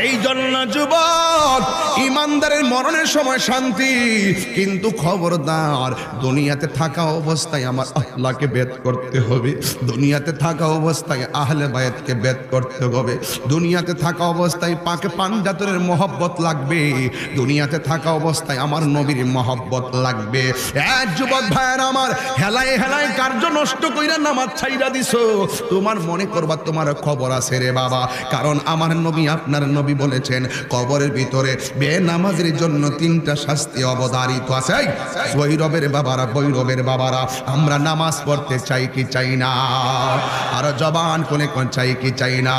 এই জন্য যুবক, ইমানদারের মরণের সময় শান্তি, কিন্তু খবরদার দুনিয়াতে থাকা অবস্থায় আমার আল্লাহকে বেদ করতে হবে, দুনিয়াতে থাকা অবস্থায় আহলে বায়াতকে বেদ করতে হবে, দুনিয়াতে থাকা অবস্থায় পাকে পাঞ্জাতনের মহব্বত লাগবে, দুনিয়াতে থাকা অবস্থায় আমার নবীর মহব্বত লাগবে। এক যুবক ভাইয়ের আমার, হেলায় হেলায় কার্য নষ্ট কইরা নামাজ ছাইরা দিছো, তোমার মনে করবা তোমার খবর আছে রে বাবা, কারণ আমার নবী আপনার নবী বলেছেন কবরের ভিতরে বেনামাজের জন্য 3টা শাস্তি অবধারিত আছে। বৈরবের বাবারা, বৈরবের বাবারা, আমরা নামাজ পড়তে চাই কি চাই না? আর জবান কোনে কোন চাই কি চাই না?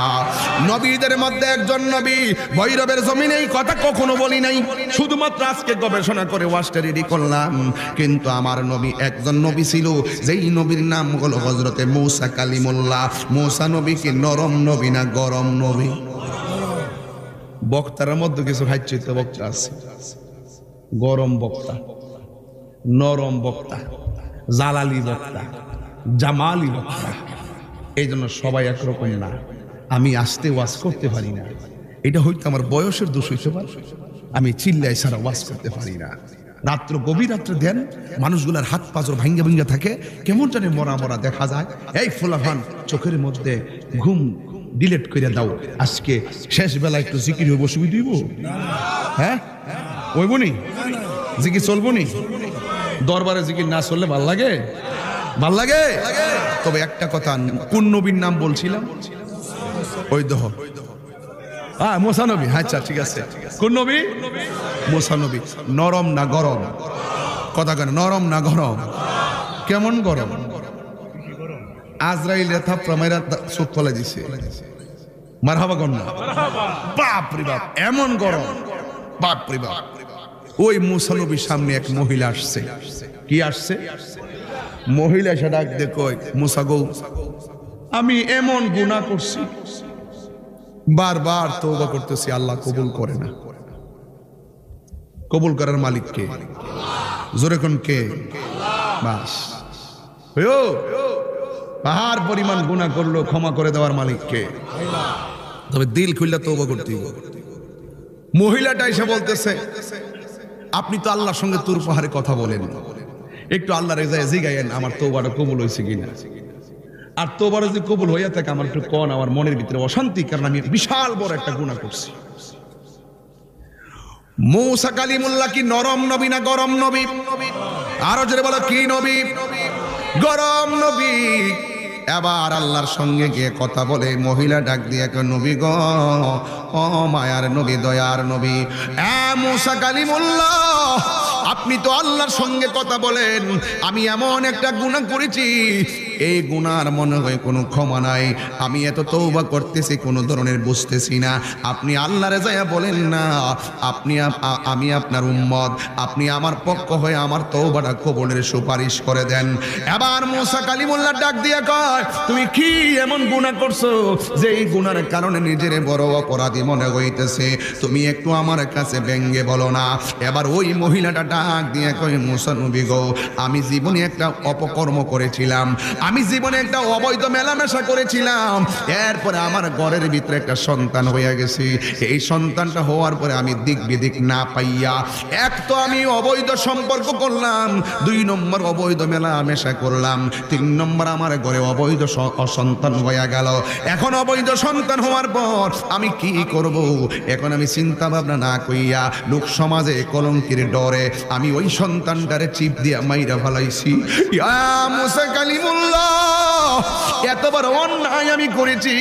নবীদের মধ্যে একজন নবী, বৈরবের জমিনে এই কথা কখনো বলি নাই, শুধুমাত্র আজকে গবেষণা করে ওয়াজটা রেডি করলাম। কিন্তু আমার নবী একজন নবী ছিল, যেই নবীর নাম হলো হযরতে মূসা কালিমুল্লাহ। মূসা নবী কি নরম নবী না গরম নবী? বক্তার মধ্যে কিছু হাইচিত বক্তা আছে, গরম বক্তা, নরম বক্তা, জালালি বক্তা, জামালি বক্তা। এই জন্য সবাই একরকম না। আমি আসতে ওয়াজ করতে পারি না, এটা হয়তো আমার বয়সের দোষ হইতে পারে। আমি চিল্লাই ছাড়া ওয়াজ করতে পারি না। রাত্র গভীর রাত্রে দেন মানুষগুলার হাত পাজর ভাঙ্গা ভাঙ্গা থাকে, কেমন জানে মরা মরা দেখা যায়। এই ফুলাফান, চোখের মধ্যে ঘুম ডিলেট করে দাও, আজকে শেষ বেলা একটু জিকির হইব, সুবিধা হইব? হ্যাঁ হইব নি? জিকির চলবো নি? দরবারে জিকির না চললে ভাল লাগে? ভাল লাগে। তবে একটা কথা, কোন নবীর নাম বলছিলাম? ওই দহ, হ্যাঁ মূসা নবী। আচ্ছা ঠিক আছে, কোন নবী? মূসা নবী। নরম না গরম? কথা কেন, নরম না গরম? কেমন গরম? আজরাইল থাপড়া মাইরা চোখ ফেলে দিছে, মারহাবা কর না? বাপ রে বাপ, এমন গরম, বাপ রে বাপ। ওই মূসা নবীর সামনে এক মহিলা আসছে। কি আসছে? মহিলা এসে ডাক দিয়ে কয়, মূসা গো, আমি এমন গুনাহ করছি, বারবার তওবা করতেছি, আল্লাহ কবুল করে না। কবুল করার মালিক কে? জোরে কোন কে? বাস পাহাড় পরিমাণ গুনাহ করলো, ক্ষমা করে দেওয়ার মালিক কে? তবে দিল খুললে তওবা করতে হবে। মহিলাটা এসে বলতেছে, আপনি তো আল্লাহর সঙ্গে তুর পাহাড়ে কথা বলেন, একটু আল্লাহর রেজায় জিগায়েন আমার তওবাটা কবুল হয়েছে কিনা। আর তওবার যদি কবুল হইয়া থাকে আমার একটু কোন, আমার মনের ভিতরে অশান্তি, কারণ আমি বিশাল বড় একটা গুনাহ করছি। মূসা কালিমুল্লাহ কি নরম নবী না গরম নবী? আরো জোরে বলো, কি নবী? গরম নবী। এবার আল্লাহর সঙ্গে গিয়ে কথা বলে মহিলা ডাক দিয়ে, নবী গো, ও মায়ার নবী, দয়ার নবী, মূসা কালিমুল্লাহ, আপনি তো আল্লাহর সঙ্গে কথা বলেন, আমি এমন একটা গুনাহ করেছি, এই গুনার মনে হয় কোনো ক্ষমা নাই, আমি এত তওবা করতেছি কোনো ধরনের বুঝতেছি না, আপনি আল্লাহরে যাইয়া বলেন না, আপনি আমি আপনার উম্মত, আপনি আমার পক্ষ হয়ে আমার তওবাটা কবুলের সুপারিশ করে দেন। এবার মূসা কালিমুল্লাহ ডাক দিয়া কয়, তুমি কি এমন গুনাহ করছো যে এই গুনার কারণে নিজের বড় অপরাধী মনে হইতেছে? তুমি একটু আমার কাছে ব্যঙ্গে বলো না। এবার ওই মহিলাটা ডাক দিয়ে কয়, মূসা নবী গো, আমি জীবনে একটা অপকর্ম করেছিলাম, আমি জীবনে একটা অবৈধ মেলামেশা করেছিলাম, এরপরে আমার ঘরের ভিতরে একটা সন্তান হয়ে গেছে, এই সন্তানটা হওয়ার পরে আমি দিক বিদিক না পাইয়া, এক তো আমি অবৈধ সম্পর্ক করলাম, 2 নম্বর অবৈধ মেলামেশা করলাম, 3 নম্বর আমার ঘরে অবৈধ সন্তান হয়ে গেল। এখন অবৈধ সন্তান হওয়ার পর আমি কি করব? এখন আমি চিন্তা ভাবনা না কইয়া লোক সমাজে কলঙ্কের ডরে আমি ওই সন্তানটারে চিপ দিয়া মাইরা ফেলাইছি। ইয়া মূসা কালিমুল্লাহ, এত বড় অন্যায় আমি করেছি,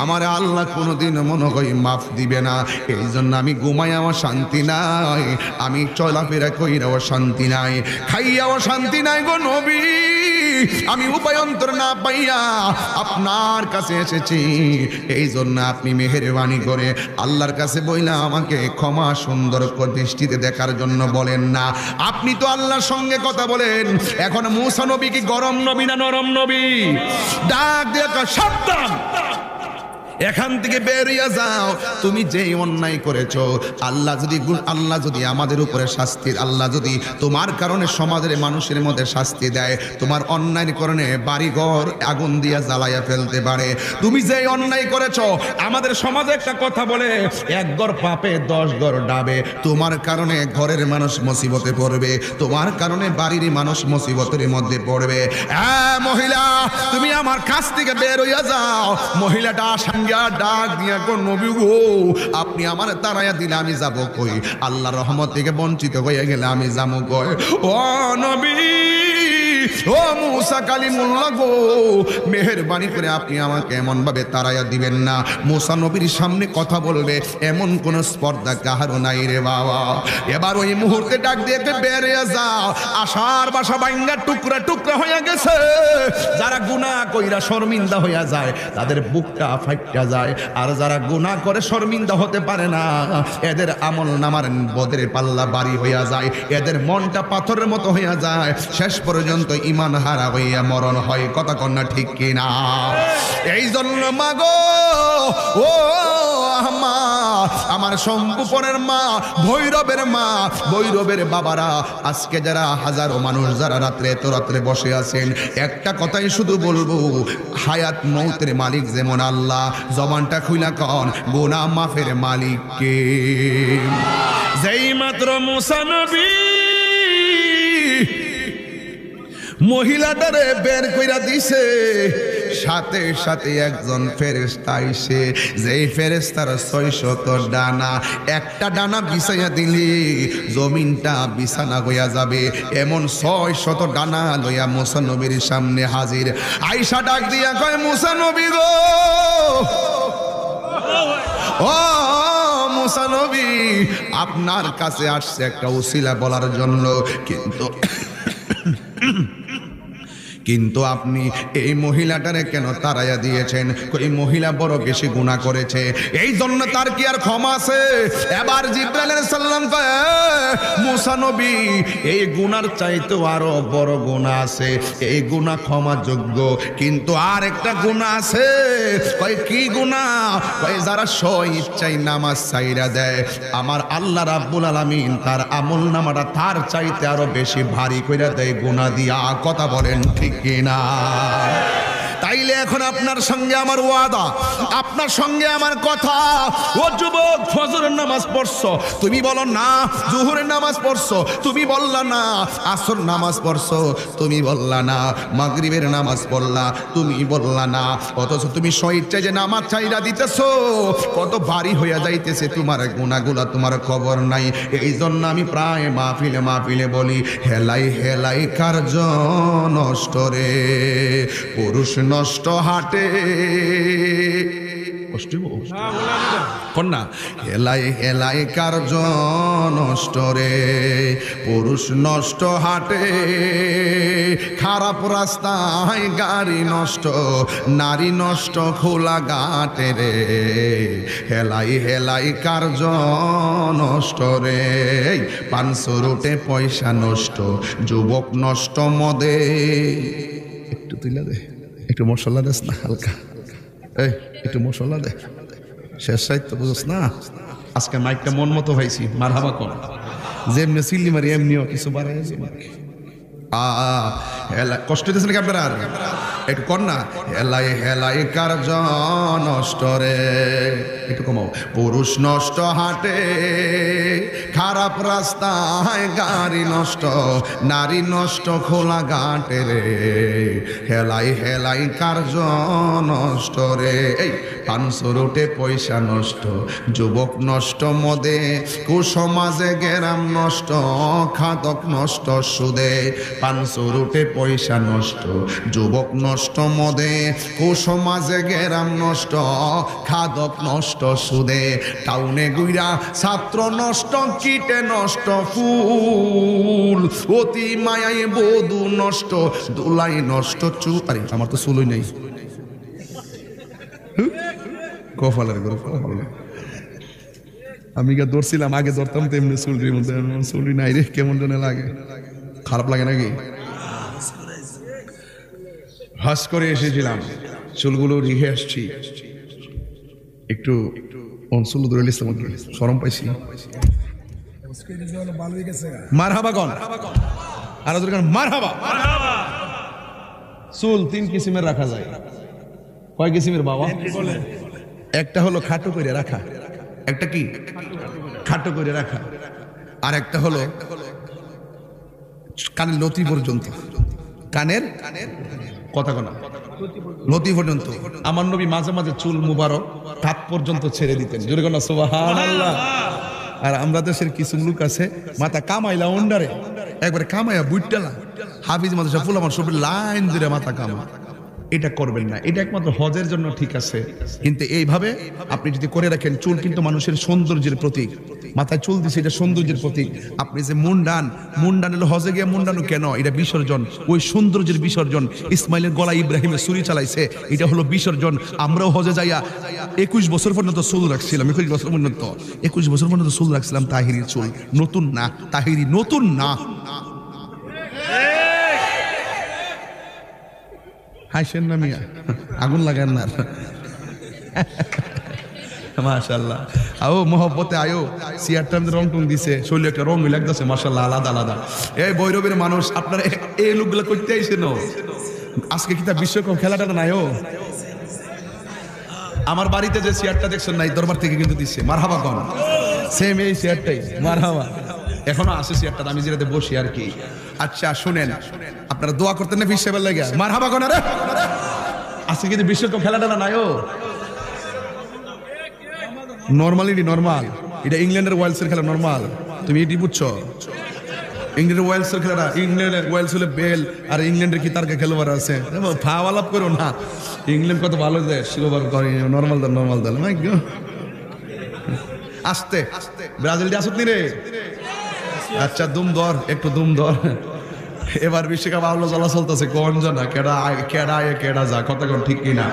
আমার আল্লাহ কোনোদিন মনে হয় মাফ দিবে না, এই জন্য আমি ঘুমাইয়াও শান্তি নাই, আমি চলাফেরা কইরাও শান্তি নাই, খাইয়াও শান্তি নাই গো নবী, আমি উপায়ন্তর না পাইয়া আপনার কাছে এসেছি, এই জন্য আপনি মেহেরবানি করে আল্লাহর কাছে বইলা আমাকে ক্ষমা সুন্দর দৃষ্টিতে দেখার জন্য বলেন না। আপনি তো আল্লাহর সঙ্গে কথা বলেন, এখন মূসা নবী কি গরম নবী না নরম নবী? ডাক দিয়ে সাবধান, এখান থেকে বেরিয়ে যাও। তুমি যেই অন্যায় করেছো, আল্লাহ যদি আমাদের উপরে শাস্তি, আল্লাহ যদি তোমার কারণে সমাজের মানুষের মধ্যে শাস্তি দেয়, তোমার অন্যায়ের কারণে বাড়িঘর আগুন দিয়ে জ্বালাইয়া ফেলতে পারে। তুমি যেই অন্যায় করেছো, আমাদের সমাজে একটা কথা বলে, এক ঘর পাপে 10 ঘর ডাবে। তোমার কারণে ঘরের মানুষ মুসিবতে পড়বে, তোমার কারণে বাড়ির মানুষ মুসিবতের মধ্যে পড়বে। মহিলা, তুমি আমার কাছ থেকে বের হইয়া যাও। মহিলাটা সঙ্গে ডাক দিয়া গো নবী গো, আপনি আমার তাড়াইয়া দিলে আমি যাব কই? আল্লাহর রহমত থেকে বঞ্চিত হয়ে গেলে আমি যাবো কই? ও নবী, ও মুসা কালিমুল্লাহ গো, মেহেরবানি করে আপনি আমাকে এমন ভাবে তাড়াইয়া দিবেন না। মুসা নবীর সামনে কথা বলবে এমন কোন স্পর্ধা কাহারও নাই রে বাবা। এবার ওই মুহূর্তে ডাক দিয়ে বেরিয়ে যাও। আশার বাসা ভাঙ্গা টুকরা টুকরা হয়ে গেছে। যারা গুনাহ কইরা শর্মিন্দা হইয়া যায়, তাদের বুকটা ফাইটা যায়। আর যারা গুনাহ করে শর্মিন্দা হতে পারে না, এদের আমল নামার বদের পাল্লা বাড়ি হইয়া যায়, এদের মনটা পাথরের মতো হইয়া যায়। শেষ পর্যন্ত ঈমান হারা হইয়া মরণ হয়। কথা কন্যা ঠিক কিনা? এই জন্য মাগো, ও মা, আমার শঙ্কুপনের মা, ভৈরবের মা, ভৈরবের বাবারা, আজকে যারা হাজারো মানুষ যারা রাত্রে এত রাত্রে বসে আছেন, একটা কথাই শুধু বলবো, হায়াত মৌতের মালিক যেমন আল্লাহ, জবানটা খুইলা কন গুনাহ মাফের মালিক কে? যেই মাত্র মুসা নবী মহিলাটারে বের কইরা দিছে, সাথে সাথে একজন ফেরেশতা আইছে। যেই ফেরেশতার 600 ডানা, একটা ডানা বিছাইয়া দিলি জমিনটা বিছানা হইয়া যাবে। এমন 600 ডানা লইয়া মুসা নবীর সামনে হাজির। আয়েশা ডাক দিয়া কয়, মুসা নবী গো, ও মুসা নবী, আপনার কাছে আসছে একটা উসিলা বলার জন্য, কিন্তু আপনি এই মহিলাটারে কেন তাড়াইয়া দিয়েছেন? এই মহিলা বড় বেশি গুনাহ করেছে, এই জন্য তার কি আর ক্ষমা আছে? এবার জিবরাইল আলাইহিস সালাম কয়, মুসা নবী, এই গুনার চাইতেও আরো বড় গুনাহ আছে, এই গুনাহ ক্ষমা যোগ্য, কিন্তু আর একটা গুনাহ আছে। কয় কি গুনাহ? কয় যারা স্ব-ইচ্ছায় নামাজ ছাইরা দেয়, আমার আল্লাহ রাব্বুল আলামিন তার আমল নামাটা তার চাইতে আরো বেশি ভারী কইরা দেয় গুনাহ দিয়া। কথা বলেন ঠিক কিনা? তাইলে এখন আপনার সঙ্গে আমার ওয়াদা, আপনার সঙ্গে আমার কথা। ও যুবক, ফজরের নামাজ পড়ছো, তুমি বলো না। জোহরের নামাজ পড়ছো, তুমি বললা না। আসর নামাজ পড়ছো, তুমি বললা না। মাগরিবের নামাজ পড়লা, তুমি বললা না। অথচ তুমি স্ব-ইচ্ছায় যে নামাজ চাইরা দিতেছো, কত ভারী হইয়া যাইতেছে তোমার গুনাহগুলা, তোমার খবর নাই। এই জন্য আমি প্রায় মাহফিলে বলি, হেলাই হেলাই কার্য নষ্ট রে, পুরুষ নষ্ট হাটে। কন্যা, হেলাই হেলাই কার্য নষ্ট রে, পুরুষ নষ্ট হাটে, খারাপ রাস্তায় গাড়ি নষ্ট, নারী নষ্ট খোলা ঘাটে রে, হেলাই হেলাই কার্য নষ্ট রে। 500 রুটে পয়সা নষ্ট, যুবক নষ্ট মদে। একটু তুইলা দে, একটু মশলা দেস না হালকা, এই একটু মশলা দে। শেষ সাহিত্য বুঝছ না? আজকে মাইকটা মন মতো পাইছি, মারহাবা কর। যেমনি সিল্লি মারি এমনিও কিছু বাড়াই। কষ্ট হইতেছে নাকি আপনারা? একটু কর না। হেলাই হেলাই কার্য নষ্ট রে, একটু কমাও। পুরুষ নষ্ট হাটে, খারাপ রাস্তায় গাড়ি নষ্ট, নারী নষ্ট খোলা ঘাটে রে, হেলাই হেলাই কার্য নষ্ট রে। এই 500 রুটে পয়সা নষ্ট, যুবক নষ্ট মদে, কুসমাজে গেরাম নষ্ট, খাদক নষ্ট সুদে। 500 রুটে পয়সা নষ্ট, যুবক নষ্ট মদে, কুসমাজে গেরাম নষ্ট, খাদক নষ্ট সুদে। টাউনে গুইরা ছাত্র নষ্ট, কিটে নষ্ট ফুল, অতি মায়ায় বধূ নষ্ট, দুলাই নষ্ট চুল। আরে আমার তো চুলই নেই, কপালের গরু। আমি গা ধরছিলাম, আগে ধরতাম তেমনি চুলরির মধ্যে, চুলরি নাই রে, কেমন যেন লাগে। খারাপ লাগে নাকি? হজ করে এসেছিলাম, চুলগুলো রেখে আসছি। একটু অনসুলুদুল ইসলাম শরম পাইছি মারহাবা গন আর মারহাবা। চুল 3 কিসিমের রাখা যায়। কয় কিসিমের বাবা? একটা হলো খাটো করে রাখা, একটা কি খাটো করে রাখা, আর একটা হলো কানের লতি পর্যন্ত, কানের কথা কোনা লতি পর্যন্ত। আমার নবী মাঝে মাঝে চুল মুবারক কাত পর্যন্ত ছেড়ে দিতেন, জোরে কোনা সুবহানাল্লাহ। আর আমরা দেশের কিছু লোক আছে মাথা কামাইলা ওন্ডারে একবারে কামাইয়া বুইটালা হাফিজ মাদ্রাসা ফুলামান সব লাইন ধরে মাথা কামা। এটা করবেন না, এটা একমাত্র হজের জন্য ঠিক আছে। কিন্তু এইভাবে আপনি যদি করে রাখেন, চুল কিন্তু মানুষের সৌন্দর্যের প্রতীক। মাথায় চুল দিছে এটা সৌন্দর্যের প্রতীক। আপনি যে মুন্ডান হলো হজে গিয়ে মুন্ডানো কেন? এটা বিসর্জন, ওই সৌন্দর্যের বিসর্জন। ইসমাইলের গলায় ইব্রাহিমের ছুরি চালাইছে, এটা হলো বিসর্জন। আমরাও হজে যাইয়া 21 বছর পর্যন্ত চুল রাখছিলাম, 21 বছর পর্যন্ত চুল রাখছিলাম। তাহিরির চুল নতুন না, তাহিরি নতুন না। হাসেন না মিয়া, আগুন লাগান না। মাশাআল্লাহ, আও মোহব্বতে আয়ো। সিয়ারটা রং টং দিছে, শরীরে একটা রং লাগতেছে মাশাআল্লাহ, আলাদা আলাদা। এই বৈরবের মানুষ আপনারা এই লোকগুলো করতে আইছেন। আজকে কি তা বিশ্বকাপ খেলাটা নাইও? আমার বাড়িতে যে চেয়ারটা দেখছেন নাই, দরবার থেকে কিন্তু দিচ্ছে। মারহাবা কোন সেম এই চেয়ারটাই, মারহাবা। এখনো আছে চেয়ারটা, আমি যেটাতে বসি আর কি। আচ্ছা শুনেন, আপনারা দোয়া করতেন না বিশ্বকাপের লাগে? মারহাবা কোন আরে আজকে কিন্তু বিশ্বকাপ খেলাটা নাইও। নর্মাল, এটা ইংল্যান্ডের ওয়েলসের খেলা নর্মাল। তুমি এটি বুঝছো? ইংল্যান্ডের ওয়েলসের খেলাটা, ইংল্যান্ডের ওয়েলস হলে বেল, আর ইংল্যান্ডের কি তারকে খেলোয়াড় আছে। ফাওয়ালাপ করো না, ইংল্যান্ড কত ভালো দেশ, নর্মাল দল। আস্তে ব্রাজিল দিয়ে আসত নি রে। আচ্ছা দুম ধর, একটু দুম ধর। এবার বিশ্বকাপ আলো জ্বালা চলতেছে, কোন জানা কেডা যা কথা কোন ঠিক কিনা?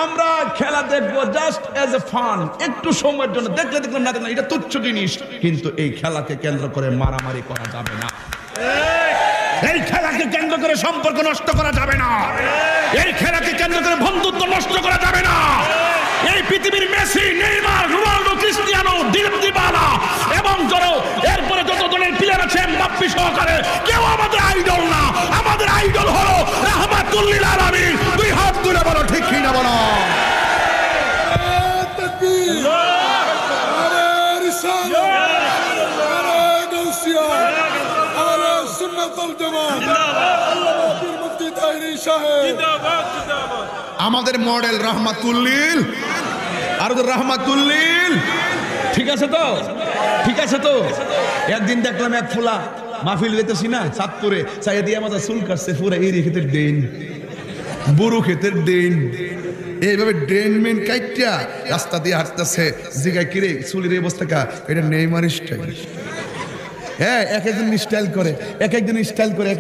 আমরা খেলা দেখবো জাস্ট এজ এ ফান, একটু সময়ের জন্য। দেখলাম না, এটা তুচ্ছ জিনিস। কিন্তু এই খেলাকে কেন্দ্র করে মারামারি করা যাবে না, এই খেলাকে কেন্দ্র করে সম্পর্ক নষ্ট করা যাবে না, এই খেলাকে কেন্দ্র করে বন্ধুত্ব নষ্ট করা যাবে না। এই পৃথিবীর Messi, Neymar, Ronaldo, Cristiano, Dybala এবং এরপরে যত জনের প্লেয়ার আছে এমবাপ্পে সহকারে, কেউ আমাদের আইডল না। আমাদের আইডল হলো রাহমাতুল লিল আলামিন। দুই হাত তুলে বলো ঠিক কি না বলো? আমাদের মডেল রাহমাতুল্লিল, আর রাহমাতুল্লিল। ঠিক আছে তো, ঠিক আছে তো। একদিন দেখলাম এক ফুলা মাহফিল দিতেছি না চাঁদপুরে, চাইয়া দিয়ে আমাদের চুল কাটছে পুরা এরি ক্ষেতের ড্রেন, বুড়ো ক্ষেতের ড্রেন। এইভাবে ড্রেন মেন কাইটা রাস্তা দিয়ে হাঁটতেছে। জিগায় কিরে চুলের এই অবস্থা কা? এটা নেইমার স্টাইল। হ্যাঁ, এক একজন স্টাইল করে, এক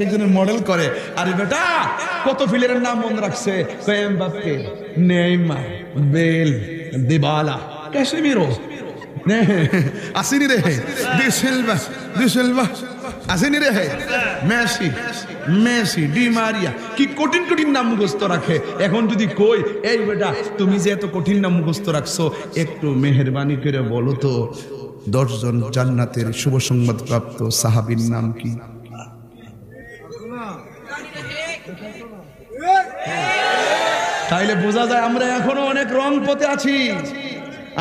একজনের মডেল করে। আর বেটা কত প্লেয়ারের নাম মনে রাখছে, Mbappe, Neymar, Bale, Dybala, Casemiro, আসেনি রে, ডিসেলভা আসেনি রে, মেসি, ডি মারিয়া। কি কঠিন নাম মুখস্থ রাখে। এখন যদি কই, এই বেটা তুমি যে এত কঠিন নাম মুখস্থ রাখছো, একটু মেহেরবানি করে বলো তো 10 জন জান্নাতের শুভ সংবাদ প্রাপ্ত সাহাবীর নাম কি? তাইলে বোঝা যায় আমরা এখনো অনেক রং পথে আছি।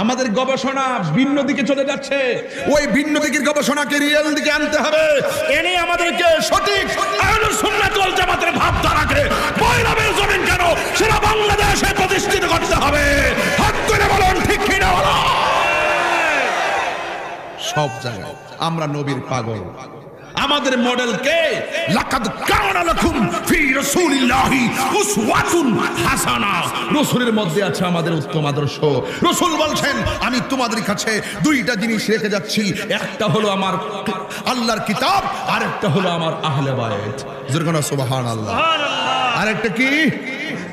আমাদের গবেষণা ভিন্ন দিকে চলে যাচ্ছে। ওই ভিন্ন দিকের গবেষণাকে রিয়েল দিকে আনতে হবে। এনে আমাদেরকে সঠিক আহলুস সুন্নাত ওয়াল জামাতের ভাবধারাকে বৈরবের জমিন কেন সেটা বাংলাদেশে প্রতিষ্ঠিত করতে হবে। হাত করে বলুন ঠিক কি না বলো? সব জায়গায় আমরা নবীর পাগল। আমাদের মডেল কে? লাকাদ কানা লাকুম ফি রাসূলিল্লাহি উসওয়াতুন হাসানা। রাসূলের মধ্যে আছে আমাদের উত্তম আদর্শ। রাসূল বলছেন, আমি তোমাদের কাছে 2টা জিনিস রেখে যাচ্ছি, একটা হলো আমার আল্লাহর কিতাব, আর একটা হলো আমার আহলে বায়াত। জোরে সুবহানাল্লাহ। আর একটা কি?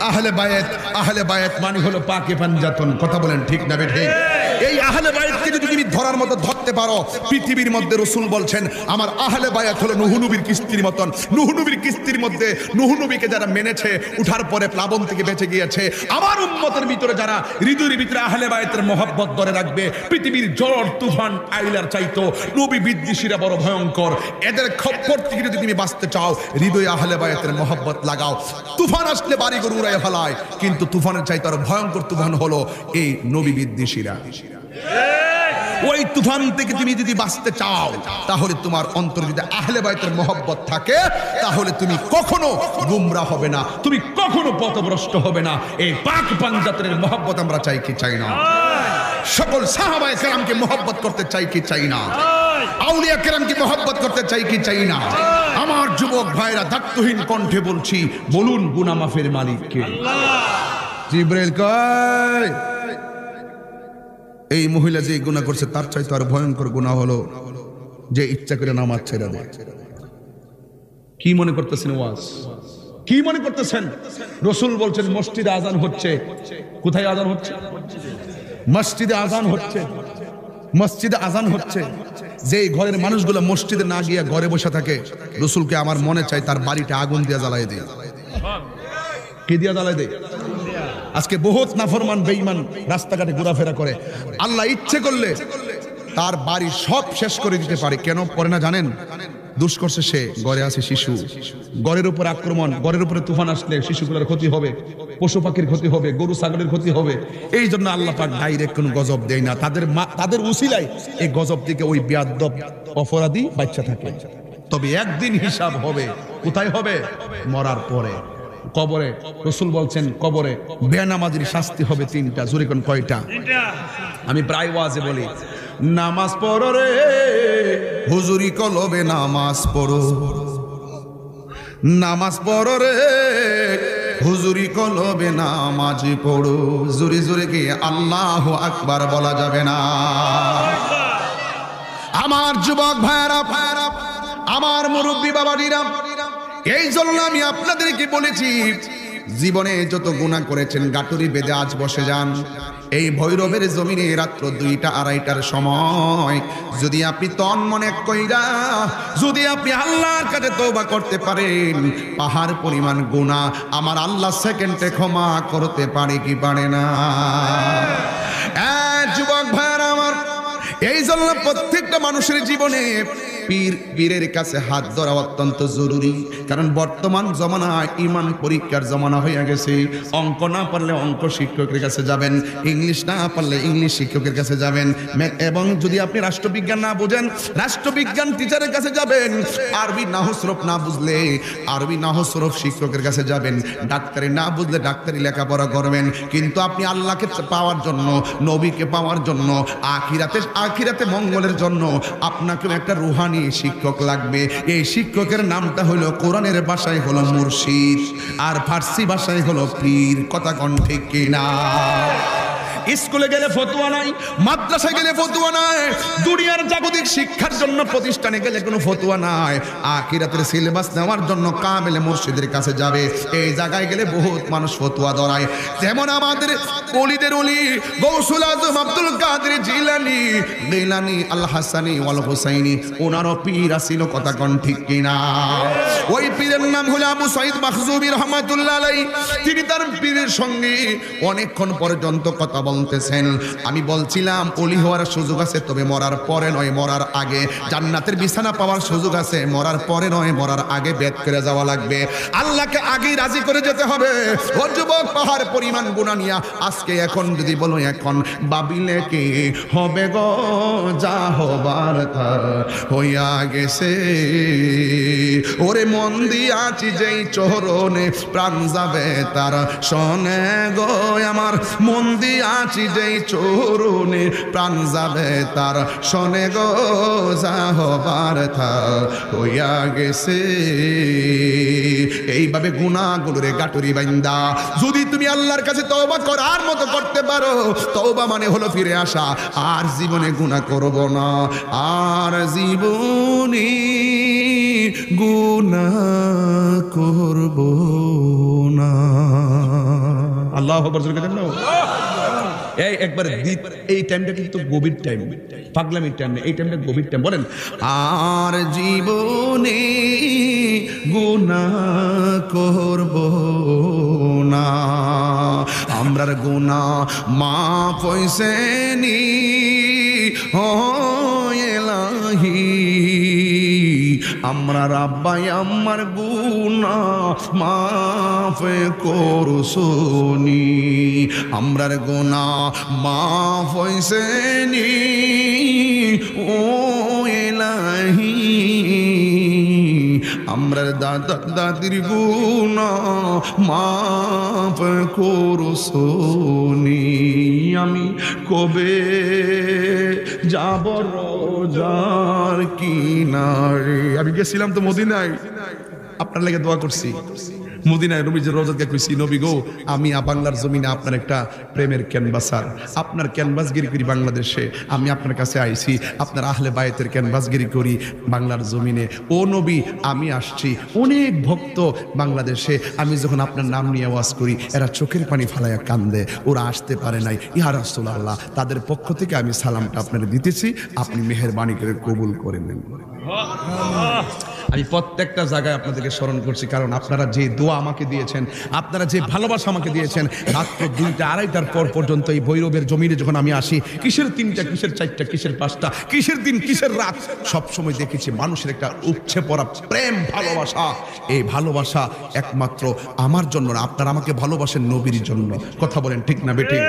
আহলে বায়াত। আহলে বায়াত মানে হলো পাকে পাঞ্জাতন। কথা বলেন ঠিক না বেঠিক? এই আহলে বায়াতকে যদি তুমি ধরার মতো ধরতে পারো। পৃথিবীর মধ্যে রাসূল বলছেন আমার আহলে বায়াত হলো নূহ নবীর কিস্তির মতন। নূহ নবীর কিস্তির মধ্যে নূহ নবীকে যারা মেনেছে, উঠার পরে প্লাবন থেকে বেঁচে গিয়েছে, আমার উম্মতের ভিতরে যারা হৃদয়ের ভিতরে আহলে বায়াতের মহব্বত ধরে রাখবে, পৃথিবীর ঝড় তুফান আইলার চাইতো নবী বিদ্বেষীরা বড় ভয়ঙ্কর। এদের খপ্পর থেকে যদি তুমি বাঁচতে চাও, হৃদয়ে আহলে বায়াতের মহব্বত লাগাও। তুফান আসলে বাড়িঘর উড়ায় ফেলায়, কিন্তু তুফানের চাইতে আরো ভয়ঙ্কর তুফান হলো এই নবী বিদ্বেষীরা। ওই তুফান থেকে তুমি যদি বাঁচতে চাও, তাহলে তোমার অন্তরে যদি আহলে বায়াতের মহব্বত থাকে, তাহলে তুমি কখনো গুমরা হবে না, তুমি কখনো পথভ্রষ্ট হবে না। এই পাক পাঞ্জাতের মহব্বত আমরা চাই কি চাই না? সকল সাহাবায়ে কেরামকে মহব্বত করতে চাই কি চাই না? আউলিয়া কেরামকে মহব্বত করতে চাই কি চাই না? আমার যুবক ভাইরা দায়িত্বহীন কণ্ঠে বলছি, বলুন গুনাহ মাফের মালিক কে? জিবরাইল কয় এই মহিলা যে গুনাহ করছে তার চাইতে আর ভয়ঙ্কর গুনাহ হলো যে ইচ্ছা করে নামাজ ছেড়ে দেয়। কি মনে করতেছেন ওয়াজ? কি মনে করতেছেন? রাসূল বলছেন মসজিদে আযান হচ্ছে। কোথায় আযান হচ্ছে? মসজিদে আযান হচ্ছে। মসজিদে আযান হচ্ছে। যে ঘরের মানুষগুলো মসজিদে না গিয়ে ঘরে বসে থাকে, রাসূলকে আমার মনে চাই তার বাড়িটা আগুন দিয়ে জ্বালায় দেয়। কি দিয়ে জ্বালায় দেয়? আজকে বহুত নাফরমান বেঈমান রাস্তাঘাটে ঘোরাফেরা করে, আল্লাহ ইচ্ছে করলে তার বাড়ি সব শেষ করে দিতে পারে। কেন করে না জানেন? দুষ করছে সে, ঘরে আছে শিশু, ঘরের উপর আক্রমণ, ঘরের উপরে তুফান আসলে শিশুগুলোর ক্ষতি হবে, পশু পাখির ক্ষতি হবে, গরু ছাগলের ক্ষতি হবে। এই জন্য আল্লাহ পাক ডাইরেক্ট কোন গজব দেয় না, তাদের উসিলায় এই গজব থেকে ওই বেয়াদব অপরাধী বাচ্চা থাকে। তবে একদিন হিসাব হবে। কোথায় হবে? মরার পরে, কবরে। রাসূল বলছেন কবরে বেনামাজির শাস্তি হবে তিনটা। জোরে কোন কয়টা? আমি প্রায় ওয়াজে বলি, নামাজ পড়ো রে হুজুরি কলবে, নামাজ পড়ো, নামাজ পড়ো রে হুজুরি কলবে, নামাজ পড়ো। জোরে জোরে কি আল্লাহু আকবার বলা যাবে না? আমার যুবক ভাইরা, আমার মুরব্বী বাবাজিরা, এই জন্য আমি আপনাদেরকে বলেছি, জীবনে যত গুনাহ করেছেন গাটুরি বেঁধে আজ বসে যান। এই ভৈরবের জমিনে রাত্র 2টা 2:30টার সময় যদি আপনি তন মনে কইরা যদি আপনি আল্লাহর কাছে তওবা করতে পারেন, পাহাড় পরিমাণ গুনাহ আমার আল্লাহ সেকেন্ডে ক্ষমা করতে পারে কি পারে না? যুবক ভাইরা আমার, এই জন্য প্রত্যেকটা মানুষের জীবনে পীরের কাছে হাত ধরা অত্যন্ত জরুরি। কারণ বর্তমান জমানায় ইমান পরীক্ষার জমানা হয়ে গেছে। অঙ্ক না পারলে অঙ্ক শিক্ষকের কাছে যাবেন, ইংলিশ না পারলে ইংলিশ শিক্ষকের কাছে যাবেন, এবং যদি আপনি রাষ্ট্রবিজ্ঞান না বোঝেন রাষ্ট্রবিজ্ঞান টিচারের কাছে যাবেন, আরবি নাহসরফ না বুঝলে আরবি নাহসরফ শিক্ষকের কাছে যাবেন, ডাক্তারি না বুঝলে ডাক্তারি লেখাপড়া করবেন। কিন্তু আপনি আল্লাহকে পাওয়ার জন্য, নবীকে পাওয়ার জন্য, আখিরাতে মঙ্গলের জন্য আপনাকেও একটা রুহানি শিক্ষক লাগবে। এই শিক্ষকের নামটা হলো, কোরআনের ভাষায় হলো মুর্শিদ, আর ফার্সি ভাষায় হলো পীর। কথা কোন ঠিক কিনা? স্কুলে গেলে ফতোয়া নাই, মাদ্রাসায় গেলে ফতোয়া নাই, দুনিয়ার জাগতিক শিক্ষার জন্য প্রতিষ্ঠানে গেলে কোনো ফতোয়া নাই। আখিরাতের সিলেবাস নেওয়ার জন্য কামেলে মুর্শিদের কাছে যাবে। এই জায়গায় গেলে বহুত মানুষ ফতোয়া ধরায়। যেমন আমাদের ওলিদের ওলি গৌসুল আজম আব্দুল কাদের জিলানী, গিলানী, আল হাসানী ওয়াল হুসাইনী, ওনারও পীর আছিল। কথা কোন ঠিক কিনা? ওই পীরের নাম হলো আবু সাঈদ মাখজুমী রাহমাতুল্লাহ আলাইহি। তিনি তার পীরের সঙ্গে অনেকক্ষণ পর্যন্ত কথা বলতেছেন। আমি বলছিলাম ওলি হওয়ার সুযোগ আছে, তবে মরার পরে নয়, মরার আগে। জান্নাতের বিছানা পাওয়ার সুযোগ আছে, মরার পরে নয়, মরার আগে বেদ করে যাওয়া লাগবে। আল্লাহকে আগেই রাজি করে যেতে হবে। ও যুবক, পাহাড় পরিমাণ গুনাহ নিয়া আজকে এখন যদি বলো এখন বাবিলে কি হবে গো, যা হবার তা হইয়া গেছে। ওরে মন দিয়াছি যেই চরণে, প্রাণ যাবে তার শোনে গো আমার। মন দিয়াছি যেই চরণে, প্রাণ যাবে তার শোনে গো, যা হবার তা হইয়া গেছে। এইভাবে গুনাহগুলোরে গাটুরি বাইন্দা যদি তুমি আল্লাহর কাছে তওবা করার মতো করতে পারো, তওবা মানে হলো ফিরে আসা। আর জীবনে গুনাহ করব না, আর জীবনে গুনাহ করব না। আল্লাহু আকবার। এই একবার এই টাইমটা কিন্তু গভীর টাইম, পাগলামির টাইম না, এই টাইমটা গভীর টাইম। বলেন আর জীবনে গুনাহ করব না, আমরার গুনাহ মাফ হইছে নি ও এলাহি, আমরা রাব্বাই আমার গুনাহ মাফ করছনি, আমরার গুনাহ মাফ হইছে নি ও এলাহি, আমরার দাদা দাদির গুনাহ মাফ করছনি। আমি কবে যাব রোজার কিনারে? আমি গেছিলাম তো মদিনায়, আপনার লাগে দোয়া করছি। মদিনায় নবী যে রোজাকে কইছি, নবী গো আমি বাংলার জমিনে আপনার একটা প্রেমের ক্যানভাসার, আপনার ক্যানভাসগিরি করি বাংলাদেশে, আমি আপনার কাছে আইছি আপনার আহলে বায়েতের ক্যানভাসগিরি করি বাংলার জমিনে। ও নবী আমি আসছি, অনেক ভক্ত বাংলাদেশে, আমি যখন আপনার নাম নিয়ে আওয়াজ করি এরা চোখের পানি ফালাইয়া কান্দে, ওরা আসতে পারে নাই, ইয়া রাসূলুল্লাহ তাদের পক্ষ থেকে আমি সালামটা আপনার দিতেছি, আপনি মেহেরবানি করে কবুল করে নেন। আমি প্রত্যেকটা জায়গায় আপনাদেরকে স্মরণ করছি, কারণ আপনারা যে দোয়া আমাকে দিয়েছেন, আপনারা যে ভালোবাসা আমাকে দিয়েছেন, রাত্র 2টা 2:30টার পর পর্যন্ত এই ভৈরবের জমিনে যখন আমি আসি, কিসের 3টা কিসের 4টা কিসের 5টা কিসের দিন কিসের রাত, সব সময় দেখেছি মানুষের একটা উপচে পড়া প্রেম ভালোবাসা। এই ভালোবাসা একমাত্র আমার জন্য না, আপনারা আমাকে ভালোবাসেন নবীর জন্য। কথা বলেন ঠিক না বেঠিক?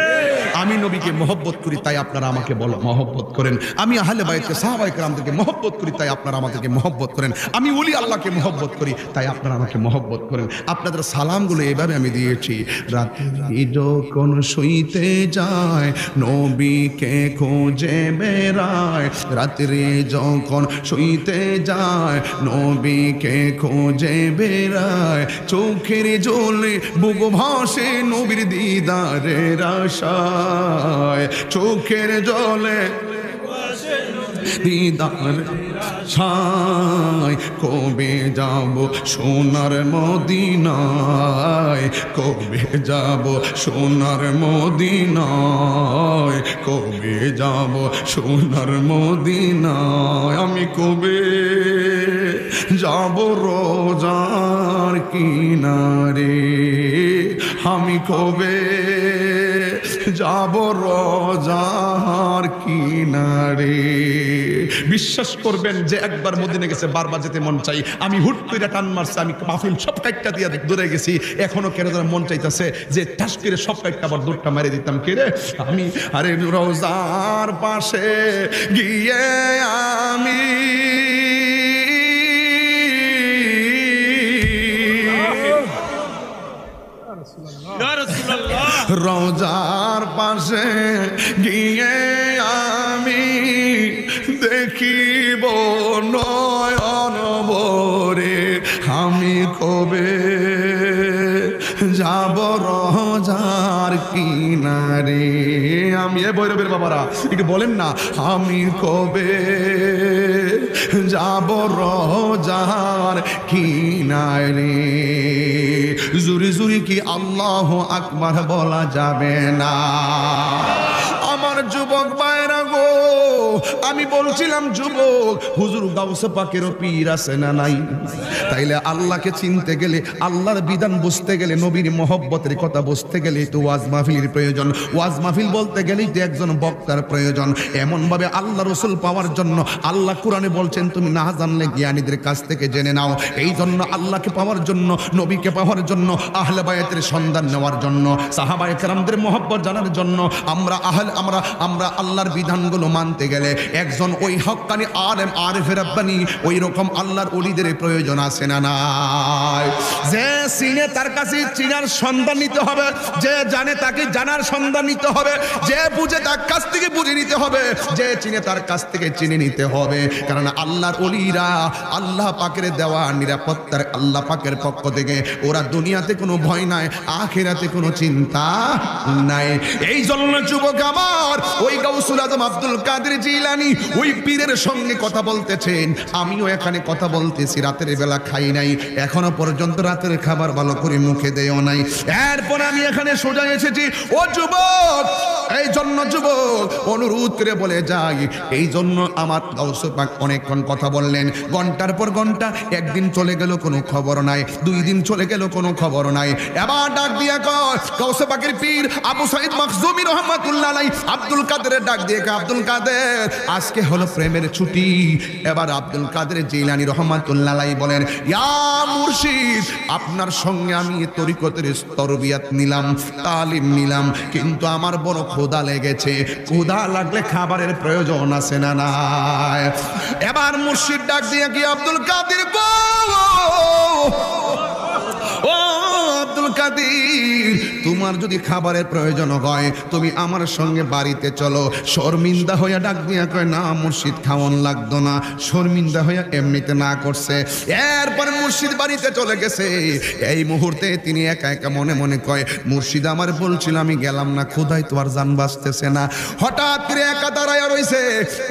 আমি নবীকে মহব্বত করি তাই আপনারা আমাকে মহব্বত করেন, আমি আহলে বায়তকে সাহাবায়ে কেরামদেরকে মহব্বত করি তাই আপনারা আমাদেরকে মহব্বত করেন, আমি ওলি আল্লাহকে মহব্বত করি তাই আপনারা আমাকে মহব্বত করেন। আপনাদের সালামগুলো এভাবে আমি দিয়েছি, রাত্রি যখন শুইতে যায় নবীকে খোঁজে বেড়ায়, রাত্রি যখন শুইতে যায় নবীকে খোঁজে বেড়ায়, চোখের জলে বুক ভাসে নবীর দিদারের আশায়, চোখের জলে দিদার ছায়, কবে যাব সোনার মদিনায়, কবে যাব সোনার মদিনায়, কবে যাব সোনার মদিনায়, আমি কবে যাব রোজার কিনারে, আমি কবে যাব রোজার কিনারে। বিশ্বাস করবেন যে একবার মদিনা গেছে বারবার যেতে মন চাই। আমি হুট করে টান মারছে, আমি মাহফিল সব কাটটা দিয়ে দূরে গেছি, এখনো কেন যেন মন চাইতেছে যে ঠাস করে সব কাটটা আবার দূরটা মারে দিতাম। কে রে আমি আরে রোজার পাশে গিয়ে আমি রোজার পাশে গিয়ে আমি দেখিব নয়ন ভরে, আমি কবে যাব রোজার কিনারে। আমি এ ভৈরবের বাবারা একটু বলেন না, আমি কবে যাব রোজার কিনারে। জুরি জুরি কি আল্লাহ আকবার বলা যাবে না? আমার যুবক ভাইরা গো, আমি বলছিলাম যুবক হুজুর গাউসে পাকেরও পীর আছে না নাই? তাইলে আল্লাহকে চিনতে গেলে, আল্লাহর বিধান বুঝতে গেলে, নবীর মহব্বতের কথা বুঝতে গেলে তো ওয়াজ মাহফিলের প্রয়োজন। ওয়াজ মাহফিল বলতে গেলেই তো একজন বক্তার প্রয়োজন। এমন ভাবে আল্লাহ রসুল পাওয়ার জন্য আল্লাহ কোরআনে বলছেন তুমি না জানলে জ্ঞানীদের কাছ থেকে জেনে নাও। এই জন্য আল্লাহকে পাওয়ার জন্য, নবীকে পাওয়ার জন্য, আহলে বায়াতের সন্ধান নেওয়ার জন্য, সাহাবায়ে কেরামদের মহব্বত জানার জন্য আমরা আল্লাহর বিধানগুলো মানতে গেলে একজন ওই হক্কানি আলেম আরিফে রাব্বানি ওই রকম আল্লাহর ওলিদের প্রয়োজন আছে না নাই? যে চিনে তার কাছে চিনার সন্ধান নিতে হবে, যে জানে তাকে জানার সন্ধান নিতে হবে, যে বুঝে তার কাছ থেকে বুঝে নিতে হবে, যে চিনে তার কাছ থেকে চিনে নিতে হবে। কারণ আল্লাহর ওলিরা আল্লাহ পাকের দেওয়া নিরাপত্তার আল্লাহ পাকের পক্ষ থেকে, ওরা দুনিয়াতে কোনো ভয় নাই, আখিরাতে কোনো চিন্তা নাই। এই জন্য যুবক আমার ওই গাউসুল আজম আব্দুল কাদের জি জিলানী ওই পীরের সঙ্গে কথা বলতেছেন, আমিও এখানে কথা বলতেছি। রাতের বেলা খাই নাই, এখনো পর্যন্ত রাতের খাবার ভালো করে মুখে দেও নাই। এরপর আমি এখানে সোজা এসেছি। ও যুবক, এই জন্য যুবক অনুরোধ করে বলে যাই, এই জন্য আমার গাউসে পাক অনেকক্ষণ কথা বললেন, ঘন্টার পর ঘন্টা। একদিন চলে গেল কোনো খবর নাই, 2 দিন চলে গেল কোনো খবর নাই। এবার ডাক দিয়া কয় গাউসে পাকের পীর আবু সাইদ মাখজুমি রহমাতুল্লাহ আলাইহি আব্দুল কাদেরের ডাক দিয়ে কয়, আব্দুল কাদের আজকে হলো প্রেমের ছুটি। এবার আব্দুল কাদের জিলানী রহমাতুল্লাহ আলাইহি বলেন, ইয়া মুর্শিদ, আপনার সঙ্গে আমি তরিকতের তরবিয়াত নিলাম, তালিম নিলাম, কিন্তু আমার বড় ক্ষুধা লেগেছে। ক্ষুধা লাগলে খাবারের প্রয়োজন আছে না নাই? এবার মুর্শিদ ডাক দিয়ে কি আব্দুল কাদের গো, ও আব্দুল কাদের, তোমার যদি খাবারের প্রয়োজন হয় তুমি আমার সঙ্গে বাড়িতে চলো। শর্মিন্দা হইয়া ডাক দিয়া কয়, না মুর্শিদ, খাওয়ান লাগতো না। শর্মিন্দা হইয়া এমনিতে না করছে। এরপর মুর্শিদ বাড়িতে চলে গেছে। এই মুহূর্তে তিনি একা একা মনে মনে কয়, মুর্শিদ আমার বলছিল আমি গেলাম না, ক্ষুধায় তো আর জান বাঁচতেছে না। হঠাৎ করে একা দাঁড়ায় রইছে।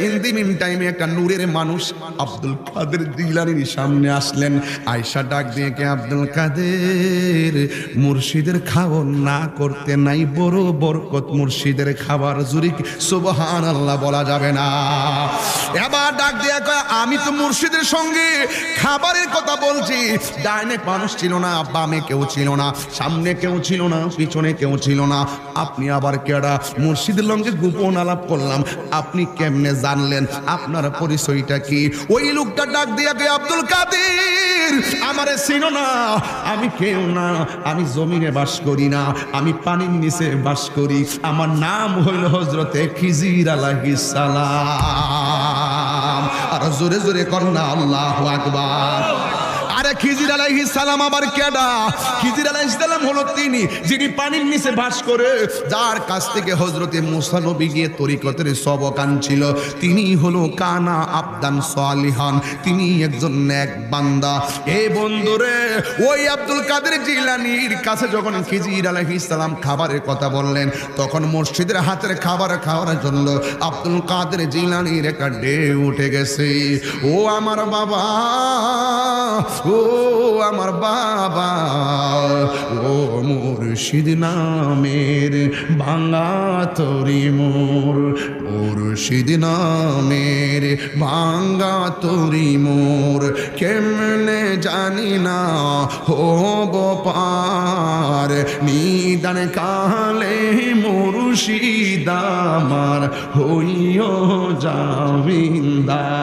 ইন দি মিন টাইমে একটা নূরের মানুষ আব্দুল কাদের জিলানীর সামনে আসলেন। আয়েশা ডাক দিয়ে কে, আব্দুল কাদের, মুর্শিদের খাওয়ান না করতে নাই বড় বরকত মুর্শিদের খাবার। জুরি সুবহানাল্লাহ বলা যাবে না? এবার ডাক দিয়া কয়, আমি তো মুর্শিদের সঙ্গে খাবারের কথা বলছি। ডাইনে মানুষ ছিল না, বামে কেউ ছিল না, সামনে কেউ ছিল না, পিছনে কেউ ছিল না। আপনি আবার কেডা? মুর্শিদের লঙ্গে গোপন আলাপ করলাম, আপনি কেমনে জানলেন? আপনার পরিচয়টা কি? ওই লোকটা ডাক দিয়া কয়, আব্দুল কাদের, আমারে চিনো না? আমি কেউ না, আমি জমিনে বাস করি না, আমি পানির নিচে বাস করি। আমার নাম হইল হযরতে খিজির আলাইহিস সালাম। আর জোরে জোরে কন্যা আল্লাহু আকবার। আরে খিজির আলাইহিস সালাম আবার কেডা? খিজির আলাইহিস সালাম হলো তিনি যিনি পানির নিচে বাস করে, যার কাছ থেকে হযরতে মুসা নবী গিয়ে তরিকতের সবক আনছিল। তিনি হলো কানা আবদান সালিহান, তিনি একজন নেক বান্দা। এই বন্ধুরে, ওই আব্দুল কাদের জিলানীর কাছে যখন খিজির আলাইহিস সালাম খাবারের কথা বললেন, তখন মসজিদের হাতের খাবার খাওয়ার জন্য আব্দুল কাদের জিলানীর একটা ঢেউ উঠে গেছে। ও আমার বাবা, ও আমার বাবা, ও মুর্শিদ নামের ভাঙা তরি মোর, মুর্শিদ নামের ভাঙা তরি মোর, কেমনে জানি না হব পার, নিদান কালে মুর্শিদ আমার হইও জামিনদার,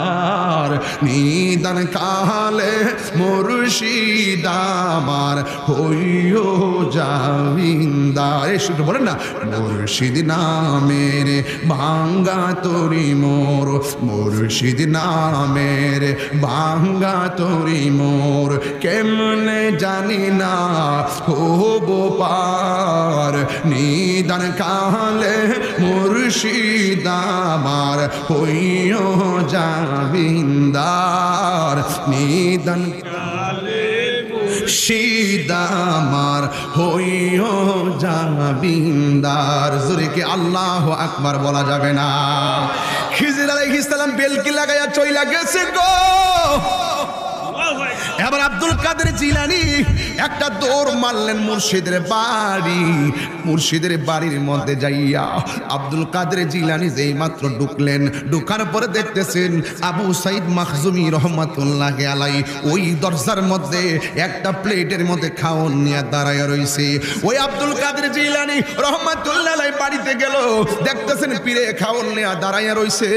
নিদান কালে মুর্শিদ আমার হইও জামিনদার। এই শুধু বলেন না, মুর্শিদ নামের ভাঙ্গা তরি মোর, মুর্শিদ নামের ভাঙ্গা তরি মোর, কেমনে জানি না হব পার, নিদান কালে মুর্শিদ আমার হইও জামিনদার, নিদান মুর্শিদ আমার হইও জামিনদার। জোরে কি আল্লাহু আকবার বলা যাবে না? খিজির আলাইহিস সালাম বেলকি লাগাইয়া চইলা গেছে গো। এবার আব্দুল কাদের জিলানী একটা দৌড় মারলেন মুর্শিদের বাড়ি। মুর্শিদের বাড়ির মধ্যে যাইয়া আব্দুল কাদের জিলানী যেই মাত্র ঢুকলেন, ঢুকার পরে দেখতেছেন আবু সাইদ মাখজুমি রহমাতুল্লাহ আলাইহি ওই দরজার মধ্যে একটা প্লেটের মধ্যে খাওয়ান নিয়ে দাঁড়ায় রইছে। ওই আব্দুল কাদের জিলানী রহমাতুল্লাহ আলাইহি বাড়িতে গেল, দেখতেছেন পীরে খাওয়ান নিয়ে দাঁড়ায় রইছে।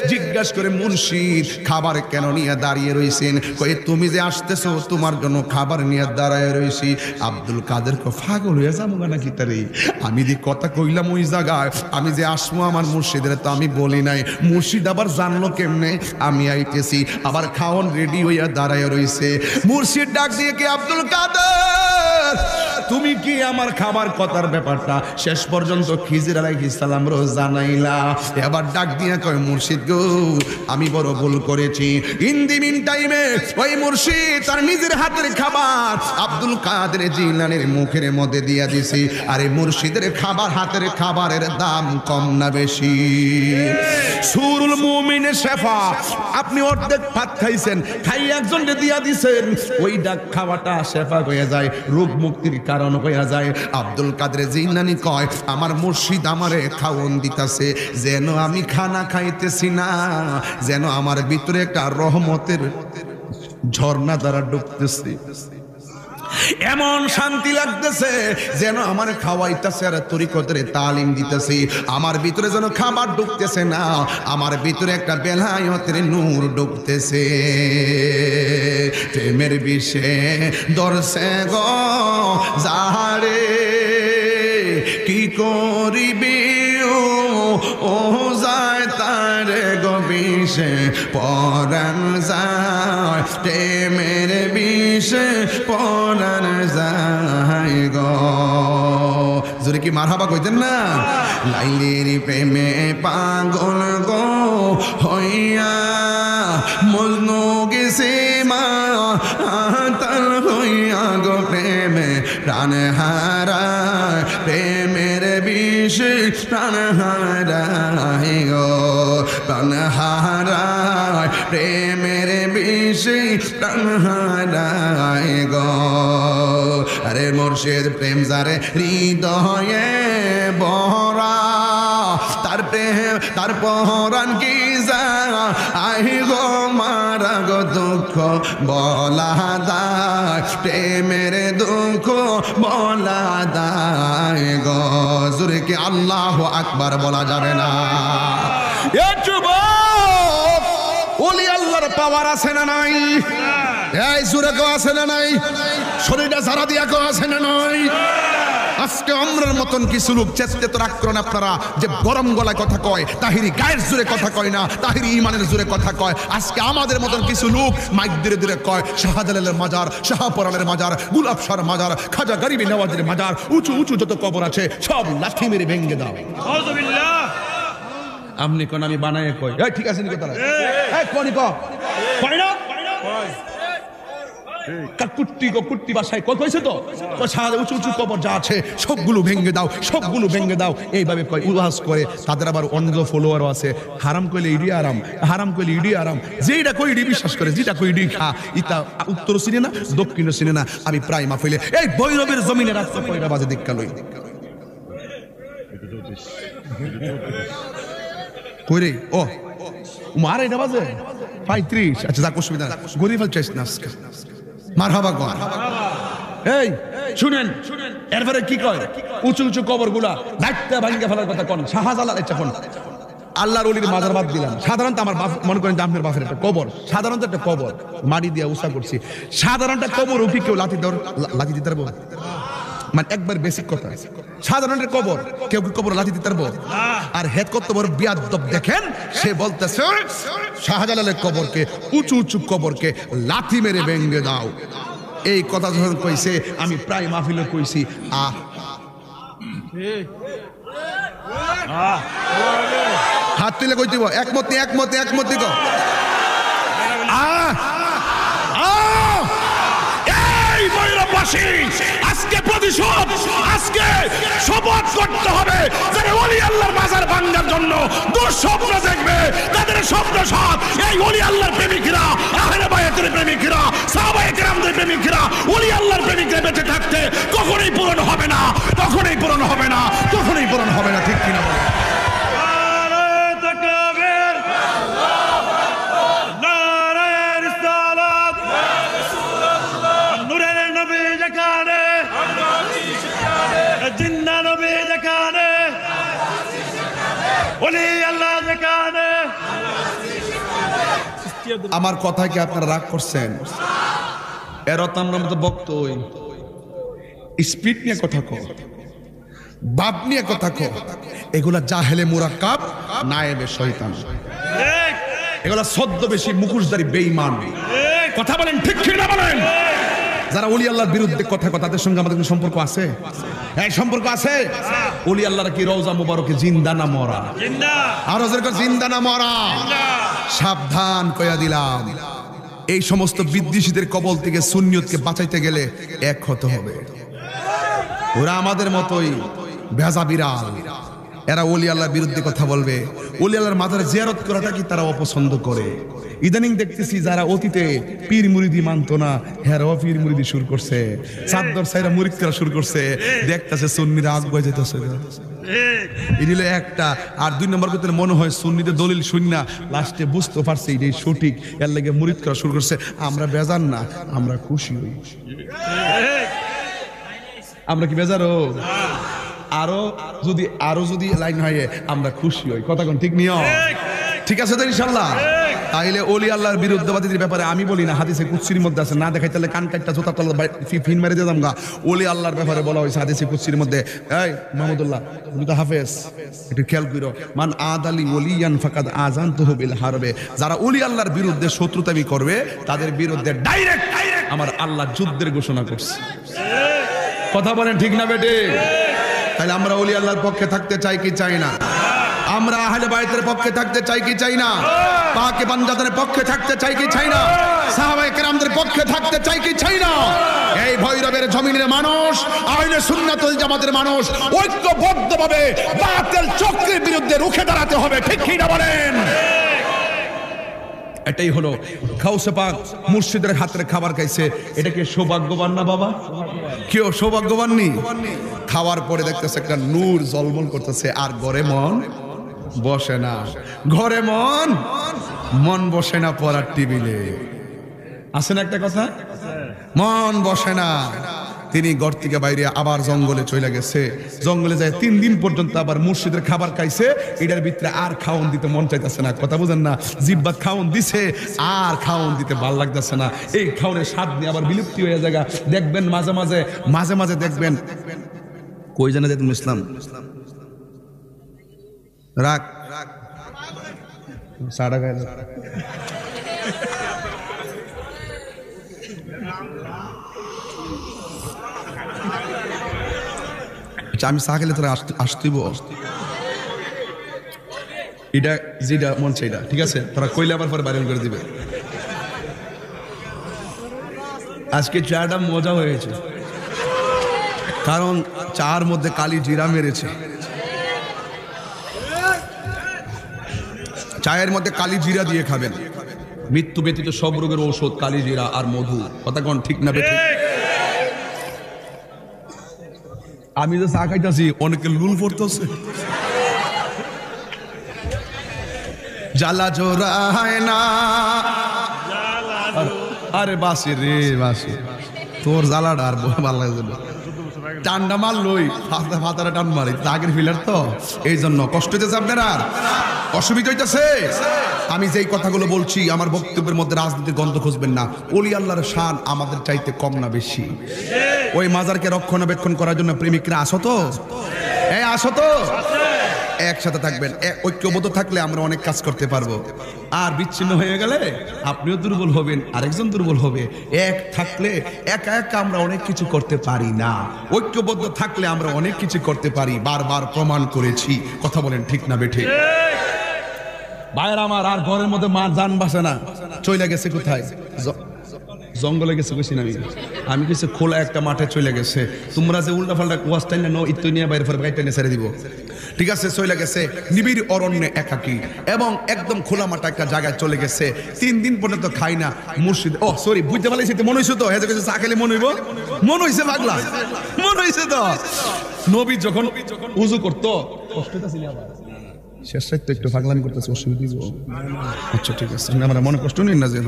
জিজ্ঞাসা করে, মুর্শিদ খাবার কেন নিয়ে দাঁড়িয়ে রইছেন? কই, তুমি যে আসতেছো তোমার জন্য খাবার নিয়ে দাঁড়ায় রইছি। আব্দুল কাদের কো, পাগল হয়ে যাবো নাকি তারে? আমি যে কথা কইলাম ওই জায়গায় আমি যে আসবো আমার মুর্শিদের তো আমি বলি নাই। মুর্শিদ আবার জানলো কেমনে আমি আইতেছি? আবার খাওয়ান রেডি হইয়া দাঁড়ায় রইছে। মুর্শিদ ডাক দিয়ে কি, আব্দুল কাদের, তুমি কি আমার খাবার কথার ব্যাপারটা শেষ পর্যন্ত খিজির আলাইহিস সালাম রো জানাইলা? এবার ডাক দিয়া কয়, মুর্শিদ গো, আমি বড় ভুল করেছি। ইন দি মিন টাইমে ওই মুর্শিদ তার নিজের হাতের খাবার আব্দুল কাদের জিলানীর মুখের মধ্যে দিয়া দিছি। আরে মুর্শিদের খাবার, হাতের খাবারের দাম কম না বেশি? সুরুল মুমিনে শেফা। আপনি অর্ধেক ভাত খাইছেন, খাই একজনকে দিয়া দিছেন, ওই ডাক খাওয়াটা শেফা হয়ে যায়, রোগ মুক্তির কারণ হয়ে যায়। আব্দুল কাদের জিলানী কয়, আমার মুর্শিদ আমারে খাওন দিতাছে, যেন আমি খানা খাইতেছি না, যেন আমার ভিতরে একটা রহমতের ঝর্ণা দ্বারা ডুবতেছি, এমন শান্তি লাগতেছে যেন আমার খাওয়াইতেছে আর তরিকতের তালিম দিতেছি। আমার ভিতরে যেন খাবার ঢুকতেছে না, আমার ভিতরে একটা বেলায়েতের নূর ঢুকতেছে। প্রেমের বিষে দর্শে গো যাহারে, কি করিবি ও যায় তার গো বিষে পরাণ যায়, প্রেমের বিষে পরাণ যায় গো। জোরে কি মারহাবা কইতেন না? লাইলির প্রেমে পাগল গো হইয়া মজনু গেছে মা তাল হইয়া গো, প্রেমে প্রাণ হারায়, প্রেমের বিষে প্রাণ হারায় গো, প্রাণ হারায়, প্রেমের বিষে প্রাণ হারায় গো। আরে মুর্শিদ প্রেম যারে হৃদয়ে বরা, তার প্রেম তার পরাণ কি যায় গো, মারা গো দুঃখ বলা দায়, প্রেমের দুঃখ বলা দায় গো। জোরে কি আল্লাহু আকবার বলা যাবে না? এ যুবক, ওলি আল্লাহর পাওয়ার আছে না নাই? এই জোরে কেউ আছে না নাই? শরীরটা সারা দিয়া কেউ আছে না নাই? আজকে আমরার মতন কিছু লোক চেষ্টা তো রাখেন আপনারা, যে গরম গলায় কথা কয়, তাহিরি গায়ের জোরে কথা কয় না, তাহিরি ইমানের জোরে কথা কয়। আজকে আমাদের মতন কিছু লোক মাইক ধীরে ধীরে কয়, শাহজালালের মাজার, শাহপরানের মাজার, গুলাব শাহর মাজার, খাজা গরিবি নওয়াজের মাজার, উঁচু উঁচু যত কবর আছে সব লাঠি মেরে ভেঙে দাও। আপনি কোন আমি বানায় কই, ঠিক আছে নি কথা, কোনি কয় না কুট্টি বাসায় কইছে তো, উঁচু উঁচু কবর যা আছে সবগুলো ভেঙে দাও, সবগুলো ভেঙে দাও, এইভাবে কয়, উল্লাস করে। তাদের আবার অন্য ফলোয়ারও আছে, হারাম কইলে ইডি আরাম, হারাম কইলে ইডি আরাম, যেটা কই ইডি বিশ্বাস করে, যেটা কই ইডি খা। ইতা উত্তর চিনে না, দক্ষিণও চিনে না। আমি প্রায় মাফিলে এই ভৈরবের জমিনে রাখতে কয়টা বাজে দীক্ষা লই কইরে, ও মার এটা বাজে 35। আচ্ছা যাক, অসুবিধা না, গরিব চাইছ না আজকে। মারহাবা কর। এই শুনেন, এরপরে কি কয়, উঁচু উঁচু কবর গুলা দায়িত্ব ভাঙ্গা ফেলার কথা কোন শাহজালাল। এখন আল্লাহর ওলির মাজার বাদ দিলাম, সাধারণত আমার বাপ মনে করেন যে আপনার বাপের একটা কবর, সাধারণত একটা কবর মাটি দিয়ে উঁচা করছি, সাধারণত কবর উঠি কেউ লাঠি দিতে পারবো? মানে একবার বেসিক কথা, সাধারণ কবর কেউ কি কবর লাঠি দিতে পারবো? আর হেড কত বড় বিয়াদব দেখেন, সে বলতেছে শাহজালালের কবরকে, উঁচু উঁচু কবরকে লাঠি মেরে ভেঙে দাও। এই কথা যখন কইছে, আমি প্রায় মাহফিলে কইছি, হাত তুলে কই দিব, একমত একমত একমত গো। আজকে প্রতিশোধ, আজকে শপথ করতে হবে, যারা ওলি আল্লাহর মাজার ভাঙার জন্য দুঃস্বপ্ন দেখবে, তাদের স্বপ্ন সব এই ওলি আল্লাহর প্রেমিকরা, আহলে বায়াতের প্রেমিকরা, সাহাবায়ে কেরামদের প্রেমিকরা, ওলি আল্লাহর প্রেমিকরা বেঁচে থাকতে কখনোই পূরণ হবে না, কখনোই পূরণ হবে না, কখনোই পূরণ হবে না। ঠিক কিনা বলে? আমার কথা কি আপনারা রাগ করছেন? এরতামরা মতো বক্ত স্পিড নিয়ে কথা কো, বাপ নিয়ে কথা কো, এগুলা জাহেলে মুরাক্কাব নায়েবে শয়তান, এগুলা ছদ্মবেশী মুখোশধারী বেঈমান। কথা বলেন ঠিক কি না বলেন? যারা ওলি আল্লাহর বিরুদ্ধে কথা কয়, তাদের সঙ্গে আমাদের সম্পর্ক আছে? এই সম্পর্ক আছে? ওলি আল্লাহর কি রওজা মুবারকে জিন্দা না মরা? জিন্দা। আর ওদেরকে জিন্দা না মরা? সাবধান কইয়া দিলাম, এই সমস্ত বিদ্বেষীদের কবল থেকে সুন্নিয়তকে বাঁচাইতে গেলে এক হতে হবে। ওরা আমাদের মতোই ভেজা বিড়াল, এরা ওলি আল্লাহর বিরুদ্ধে কথা বলবে, ওলি আল্লাহর মাজারে জিয়ারত করাটা কি তারা অপছন্দ করে? ইদানিং দেখতেছি যারা অতীতে পীর মুরিদি মানতো না, হেরাও পীর মুরিদি শুরু করছে, চাদর সাইরা মুরিদ করা শুরু করছে, দেখতেছে সুন্নিরা আগ বয়ে যেতেছে। এদিলে একটা। আর 2 নম্বর কথা মনে হয় সুন্নিদের দলিল শুননা লাস্টে বুঝতে পারছে এটাই সঠিক, এর লাগে মুরিদ করা শুরু করছে। আমরা বেজার না, আমরা খুশি হই। আমরা কি বেজারও? আরো যদি লাইন হয় আমরা খুশি হই। কথা কোন ঠিক নিও? ঠিক আছে তো ইনশাআল্লাহ? তাইলে ওলি আল্লাহর বিরুদ্ধবাদীদের ব্যাপারে আমি বলি না, হাদিসে কুদসির মধ্যে আছে, না দেখাই তাহলে কান কাটটা জোতা তলা ফিন মেরে দিতাম গা। ওলি আল্লাহর ব্যাপারে বলা হয়েছে হাদিসে কুদসির মধ্যে, এই মাহমুদুল্লাহ তুমি তো হাফেজ, একটু খেয়াল করো, মান আদালি ওলিয়ান ফাকাদ আযানতুহু বিল হারবে। যারা ওলি আল্লাহর বিরুদ্ধে শত্রুতামি করবে তাদের বিরুদ্ধে ডাইরেক্ট আমার আল্লাহ যুদ্ধের ঘোষণা করছে। কথা বলেন ঠিক না বেটে? তাহলে আমরা ওলি আল্লাহর পক্ষে থাকতে চাই কি চাই না? আমরা আহলে বাইতের পক্ষে থাকতে চাই কি চাই না? পাকে বান্দাদের পক্ষে থাকতে চাই কি চাই না? সাহাবায়ে কেরামদের পক্ষে থাকতে চাই কি চাই না? এই ভৈরবের জমিনের মানুষ, আহলে সুন্নাত ওয়াল জামাতের মানুষ ঐক্যবদ্ধভাবে বাতিল চক্রের বিরুদ্ধে রুখে দাঁড়াতে হবে। ঠিক কি না বলেন? এটাই হলো গাউসে পাক মুর্শিদের হাতের খাবার খাইছে, এটা কি সৌভাগ্যবান না বাবা? কেউ সৌভাগ্যবান নি? খাওয়ার পরে দেখতেছে একটা নূর ঝলমল করতেছে, আর ঘরে মন বসে না। ঘরে মন বসে না পড়ার টেবিলে। আছে না একটা কথা? মন বসে না। তিনি ঘর থেকে বাইরে আবার জঙ্গলে চলে গেছে। জঙ্গলে যায় 3 দিন পর্যন্ত আবার মুর্শিদের খাবার খাইছে, এটার ভিতরে আর খাওন দিতে মন চাইতেছে না। কথা বুঝেন না? জিব্বাত খাওন দিছে, আর খাওন দিতে ভাল লাগতেছে না। এই খাওনের স্বাদ নিয়ে আবার বিলুপ্তি হয়ে যায়। দেখবেন মাঝে মাঝে দেখবেন কই জানা যায় তুমি ইসলাম রাখ সাড়া গায়ে আমি চা খেলে তোরা আসতেইব, এটা যেটা মন চাইটা, ঠিক আছে? তোরা কইলে আবার পরে বাইরে করে দিবে। আজকে চাটা মজা হয়েছে, কারণ চার মধ্যে কালি জিরা মেরেছে। চায়ের মধ্যে কালি জিরা দিয়ে খাবেন। মৃত্যু ব্যতীত সব রোগের ঔষধ কালি জিরা আর মধু। কথা কোন ঠিক না বেঠিক? আমি যে চা খাইতেছি অনেকে লুল পড়তেছে। জ্বালা জোড়ায় না, আরে বাসি রে বাসি, তোর জ্বালাটা আর ভালো লাগছে না। টান্ডা মার লই ফাতারে টান মারি, আগের ফিলার তো এই জন্য কষ্ট হইতেছে। আপনার আর অসুবিধা হইতেছে? আমি যেই কথাগুলো বলছি আমার বক্তব্যের মধ্যে রাজনীতির গন্ধ খুঁজবেন না। ওলি আল্লাহর শান আমাদের চাইতে কম না বেশি? ওই মাজারকে রক্ষণাবেক্ষণ করার জন্য প্রেমিকরা আসো তো, আসো তো, একসাথে থাকবেন। ঐক্যবদ্ধ থাকলে আমরা অনেক কাজ করতে পারবো। আর বিচ্ছিন্ন হয়ে গেলে আপনিও দুর্বল হবেন, আরেকজন দুর্বল হবে। এক থাকলে একা একা আমরা অনেক কিছু করতে পারি না। ঐক্যবদ্ধ থাকলে আমরা অনেক কিছু করতে পারি, বারবার প্রমাণ করেছি। কথা বলেন ঠিক না বেঠে? ভাইয়ের আমার, আর ঘরের মধ্যে মা জান বাসে না, চলে গেছে কোথায়? জঙ্গলে গেছে কইছি না আমি কিছু খোলা একটা মাঠে চলে গেছে। তোমরা যে উল্টা পাল্টা ওয়াজটাই না ইত্য নিয়ে বাইরে ফেরে গাইটা নিয়ে ছেড়ে দিব, ঠিক আছে? চলে গেছে নিবিড় অরণ্যে একাকী এবং একদম খোলা মাঠে একটা জায়গায় চলে গেছে। 3 দিন পর্যন্ত খাই না। মুর্শিদ সরি বুঝতে পারছি, মনে হয়েছে তো হেজে গেছে চা খেলে মনে হইব, মনে হয়েছে পাগলা, মনে হয়েছে তো। নবী যখন উজু করতো কষ্ট হইতাছিল, আবার শেষ রাত একটু পাগলামি করতেছে, অসুবিধা দিব। আচ্ছা ঠিক আছে, আমরা মনে কষ্ট নিন না। যে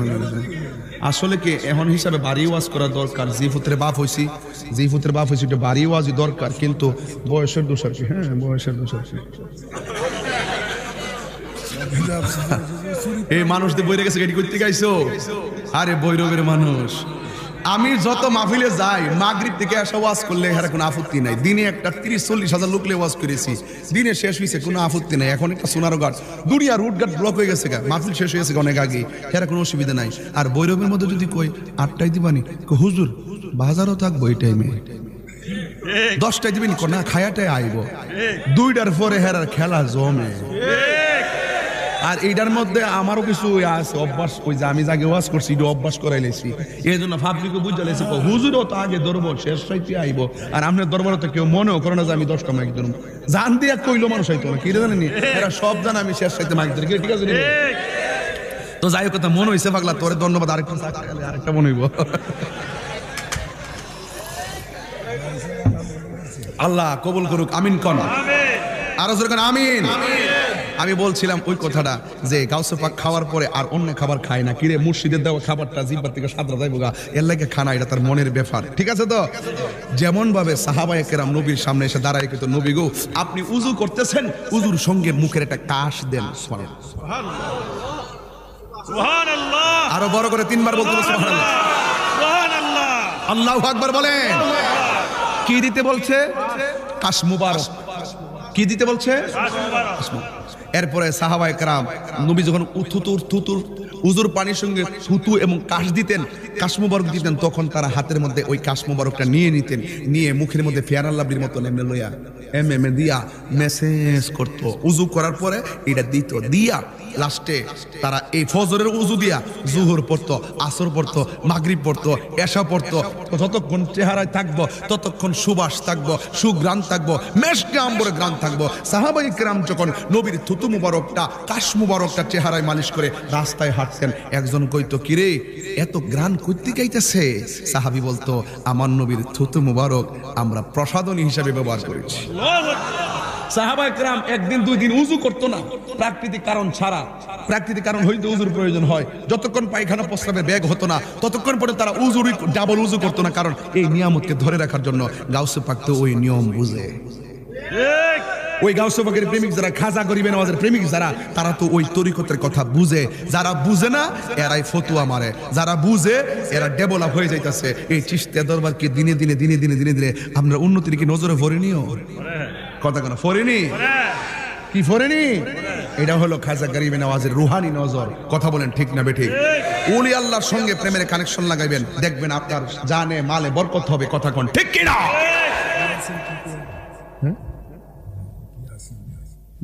আসলে কি এখন হিসাবে বাড়ি ওয়াজ করা দরকার। যে পুত্রের বাপ হয়েছি একটু বাড়ি ওয়াজই দরকার, কিন্তু বয়সের দোষ আর কি। হ্যাঁ, বয়সের দোষ আর কি। এই মানুষদের বইরে গেছে এটি করতে গাইছো। আরে বৈরবের মানুষ, আমি যত মাহফিলে যাই মাগরিব থেকে আসা ওয়াজ করলে এখানে কোনো আপত্তি নাই। দিনে একটা 30-40 হাজার লোকলে ওয়াজ করেছি, দিনে শেষ হয়েছে, কোনো আপত্তি নাই। এখন একটা সোনারো ঘাট দুনিয়া রুট ঘাট ব্লক হয়ে গেছে, মাহফিল শেষ হয়ে গেছে অনেক আগে, এখানে কোনো অসুবিধা নাই। আর বৈরবের মধ্যে যদি কই 8টায় দিবানি, হুজুর বাজারও থাকবো এই টাইমে, 10টায় দিবেন না, খায়াটায় আইব, 2টার পরে হেরার খেলা জমে। আর এইটার মধ্যে আমারও কিছু আছে অভ্যাস, ওই যে আমি যাকে ওয়াজ করছি এটা অভ্যাস করাই লেছি, এই জন্য ভাবলিকে বুঝে লেছি হুজুরও তো আগে ধরবো শেষ সাইতে আইব, আর আপনার দরবারে তো কেউ মনেও করে না যে আমি 10টা মাইক ধরবো, জান দিয়া কইলো মানুষ হইতো না, কি জানেনি এরা সব জানে আমি শেষ সাইতে মাইক ধরি, ঠিক আছে? তো যাই হোক, কথা মনে হয়েছে পাগলা, তোরে ধন্যবাদ। আরেকটা মনে হইব, আল্লাহ কবুল করুক, আমিন কোন, আরো জোরে কোন আমিন। আমি বলছিলাম ওই কথাটা যে গাউসে পাক খাওয়ার পরে আর অন্য খাবার খায় না, কিরে মুর্শিদের দেওয়া খাবারটা জিহ্বার থেকে সাদরা যাইব গা, এর লাগে খানা, এটা তার মনের ব্যাপার, ঠিক আছে? তো যেমন ভাবে সাহাবায়ে কেরাম নবীর সামনে এসে দাঁড়ায়, কিন্তু নবী গো আপনি উযু করতেছেন, উযুর সঙ্গে মুখের একটা কাশ দেন, সুবহানাল্লাহ, সুবহানাল্লাহ, আরো বড় করে 3বার বলতে হবে সুবহানাল্লাহ, সুবহানাল্লাহ, আল্লাহু আকবার বলেন। কি দিতে বলছে? কাশ মুবারক। কি দিতে বলছে? কাশ মুবারক। এরপরে সাহাবায়ে কেরাম নবী যখন থুতুর উজুর পানির সঙ্গে থুতু এবং কাশ দিতেন, কাশ মুবারক দিতেন, তখন তারা হাতের মধ্যে ওই কাশ মুবারকটা নিয়ে নিতেন, নিয়ে মুখের মধ্যে ফেয়ার লাভলির মতো এমনি লইয়া এমএমএ দিয়া মেসেজ করতো। উজু করার পরে এটা দিত, দিয়া লাস্টে তারা এই ফজরের উজু দিয়া জুহর পড়তো, আসর পড়তো, মাগরিব পড়তো, এশা পড়তো। যতক্ষণ চেহারায় থাকবো ততক্ষণ সুবাস থাকবো, সুগ্রাণ থাকবো, মেশকে আম্বরে গ্রাণ থাকবো। সাহাবায়ে কেরাম যখন নবীর থুতু মুবারকটা, কাশ মুবারকটা চেহারায় মালিশ করে রাস্তায় হাঁটতেন, একজন কইতো কিরে এত গ্রাণ কইতে গাইতেছে? সাহাবী বলতো আমার নবীর থুতু মুবারক আমরা প্রসাদনী হিসাবে ব্যবহার করেছি। সাহাবায়ে কেরাম একদিন 2 দিন উযু করতো না, প্রাকৃতিক কারণ ছাড়া। প্রাকৃতিক কারণ হইতে উযুর প্রয়োজন হয়, যতক্ষণ পায়খানা প্রস্রাবের ব্যাগ হতো না ততক্ষণ পরে তারা উযুরই ডাবল উযু করতো না, কারণ এই নিয়ামতকে ধরে রাখার জন্য। গাউসে পাক তো ওই নিয়ম বুঝে, ওই গাউসে পাকের প্রেমিক যারা, খাজা গরিবে নওয়াজের প্রেমিক যারা, তারা তো ওই তরিকতের কথা বুঝে। যারা বুঝে না এরাই ফতুয়া মারে, যারা বুঝে এরা ডেভেলপ হয়ে যাইতেছে। এই চিশতিয়া দরবারকে দিনে দিনে দিনে দিনে দিনে দিনে আমরা উন্নতির কি নজরে পড়েনিও? কথা কেন ফরেনি? কি ফরেনি? এটা হলো খাজা গরিবে নওয়াজের রুহানি নজর। কথা বলেন ঠিক না বেঠিক? ওলি আল্লাহর সঙ্গে প্রেমের কানেকশন লাগাইবেন, দেখবেন আপনার জানে মালে বরকত হবে। কথা কোন ঠিক কি না?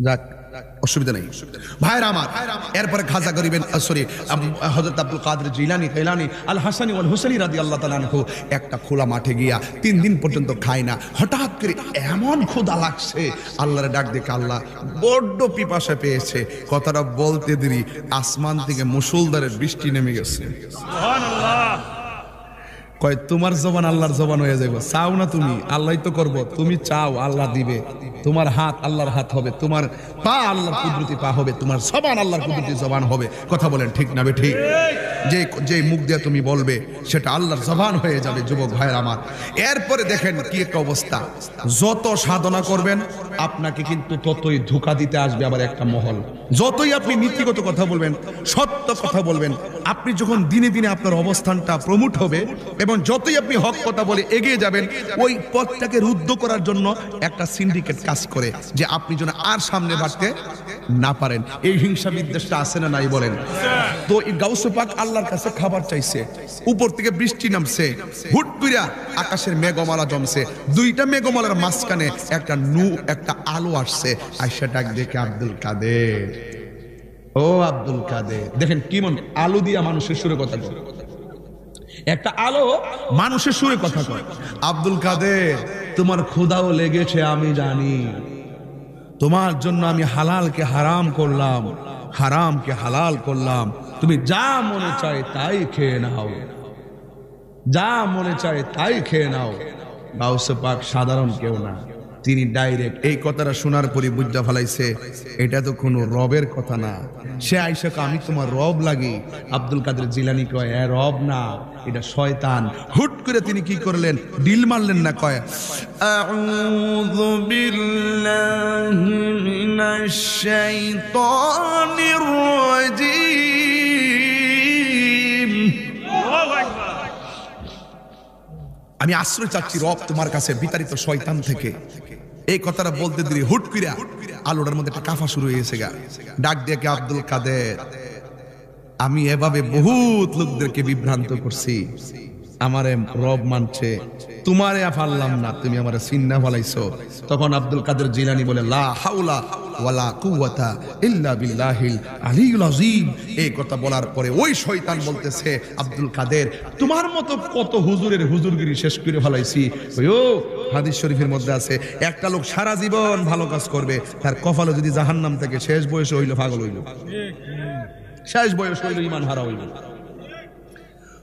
যাক, অসুবিধা নেই ভাইরা আমার। এরপরে খাজা গরিবেন হযরত আব্দুল কাদের জিলানী কাইলানী আল হাসানী ওয়াল হুসাইনী রাদিয়াল্লাহু তাআলা আনহু একটা খোলা মাঠে গিয়া 3 দিন পর্যন্ত খায় না। হঠাৎ করে এমন ক্ষুধা লাগছে, আল্লাহরে ডাক দেখে আল্লাহ বড্ড পিপাসা পেয়েছে। কথাটা বলতে দেরি আসমান থেকে মুষলধারে বৃষ্টি নেমে গেছে। সুবহানাল্লাহ। কয় তোমার জবান আল্লাহর জবান হয়ে যাবে, চাও না তুমি, আল্লাহই তো করবো। তুমি চাও আল্লাহ দিবে, তোমার হাত আল্লাহর হাত হবে, তোমার পা আল্লাহর কুদরতি পা হবে, তোমার জবান আল্লাহর কুদরতি জবান হবে। কথা বলেন ঠিক না বেঠিক? যে মুখ দিয়ে তুমি বলবে সেটা আল্লাহর জবান হয়ে যাবে। যুবক ভাইয়ের আমার, এরপরে দেখেন কি একটা অবস্থা। যত সাধনা করবেন আপনাকে কিন্তু ততই ধোঁকা দিতে আসবে আবার একটা মহল। যতই আপনি নীতিগত কথা বলবেন, সত্য কথা বলবেন, আপনি যখন দিনে দিনে আপনার অবস্থানটা প্রমোট হবে এবং যতই আপনি হক কথা বলে এগিয়ে যাবেন, ওই পথটাকে রুদ্ধ করার জন্য একটা সিন্ডিকেট কাজ করে যে আপনি যেন আর সামনে বাড়তে না পারেন। এই হিংসা বিদ্বেষটা আছে না নাই বলেন? তো এই গাউসে পাক আল্লাহর কাছে খাবার চাইছে, উপর থেকে বৃষ্টি নামছে, হুট কইরা আকাশের মেঘমালা জমছে, 2টা মেঘমালার মাঝখানে একটা আলো আসছে। আয়েশা ডাক দেখে আব্দুল কাদের, ও আব্দুল কাদের, দেখেন কি মন আলো দিয়া মানুষের সুরে কথা বলে, একটা আলো মানুষের সুরে কথা কয়। আব্দুল কাদের তোমার ক্ষুধাও লেগেছে আমি জানি, তোমার জন্য আমি হালালকে হারাম করলাম, হারামকে হালাল করলাম, তুমি যা মনে চায় তাই খেয়ে নাও, যা মনে চায় তাই খেয়ে নাও। গাউসে পাক সাধারণ কেউ না, তিনি ডাইরেক্ট এই কথাটা শোনার পরে বুঝতে ফেলাইছে এটা তো কোনো রবের কথা না। সে আয়েশাকে আমি তোমার রব লাগি। আব্দুল কাদের জিলানী কয় এ রব না, এটা শয়তান। হুট করে তিনি কি করলেন, ডিল মারলেন না, কয় আউযু বিল্লাহি মিনাশ শাইতানির রাজীম। আমি আশ্রয় চাচ্ছি রব তোমার কাছে বিতাড়িত শয়তান থেকে। এই কথাটা বলতে দেরি হুট কইরা আলোটার মধ্যে একটা কাফা শুরু হয়ে গেছে গা। ডাক দিয়ে কে আব্দুল কাদের, আমি এভাবে বহুত লোকদেরকে বিভ্রান্ত করছি, আমারে রব মানছে, তোমারে পারলাম না, তুমি আমারে সিন্না ফলাইছো। তখন আব্দুল কাদের জিলানী বলে লা হাওলা ওয়ালা কুওয়াতা ইল্লা বিল্লাহিল আলিয়্যুল আযীম। এই কথা বলার পরে ওই শয়তান বলতেছে, আব্দুল কাদের তোমার মতো কত হুজুরের হুজুরগিরি শেষ করে ফেলাইছি। ও হাদিস শরীফের মধ্যে আছে, একটা লোক সারা জীবন ভালো কাজ করবে, তার কপালে যদি জাহান্নাম থেকে শেষ বয়সে হইল পাগল হইল, শেষ বয়স হইল ঈমান হারা হইল।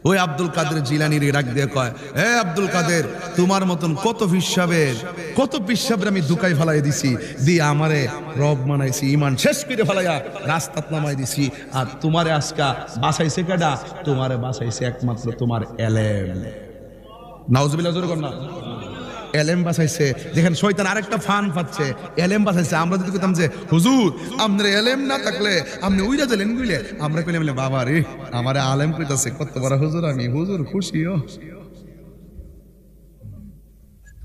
ওই আব্দুল কাদের জিলানীর ডাক দিয়ে কয়, হে আব্দুল কাদের তোমার মতন কত পিসাবের আমি দুকাই ফেলাই দিছি, দিয়ে আমারে রব মানাইছি, ঈমান শেষ করে ফেলাইয়া রাস্তাত নামাই দিছি, আর তোমারে আজকা বাঁচাইছে কেডা? তোমারে বাঁচাইছে একমাত্র তোমার এলেম। নাউজুবিল্লাহ জোরে কর না। এলেম বাঁচাইছে। দেখেন শয়তান আরেকটা ফান পাচ্ছে, এলেম বাঁচাইছে। আমরা যদি কইতাম যে হুজুর আপনার এলেম না থাকলে আপনি উইরা গেলেন বুঝলে, আমরা কইলাম বাবা রে আমারে আলেম কইতাছে কত বড় হুজুর, আমি হুজুর খুশি,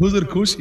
হুজুর খুশি।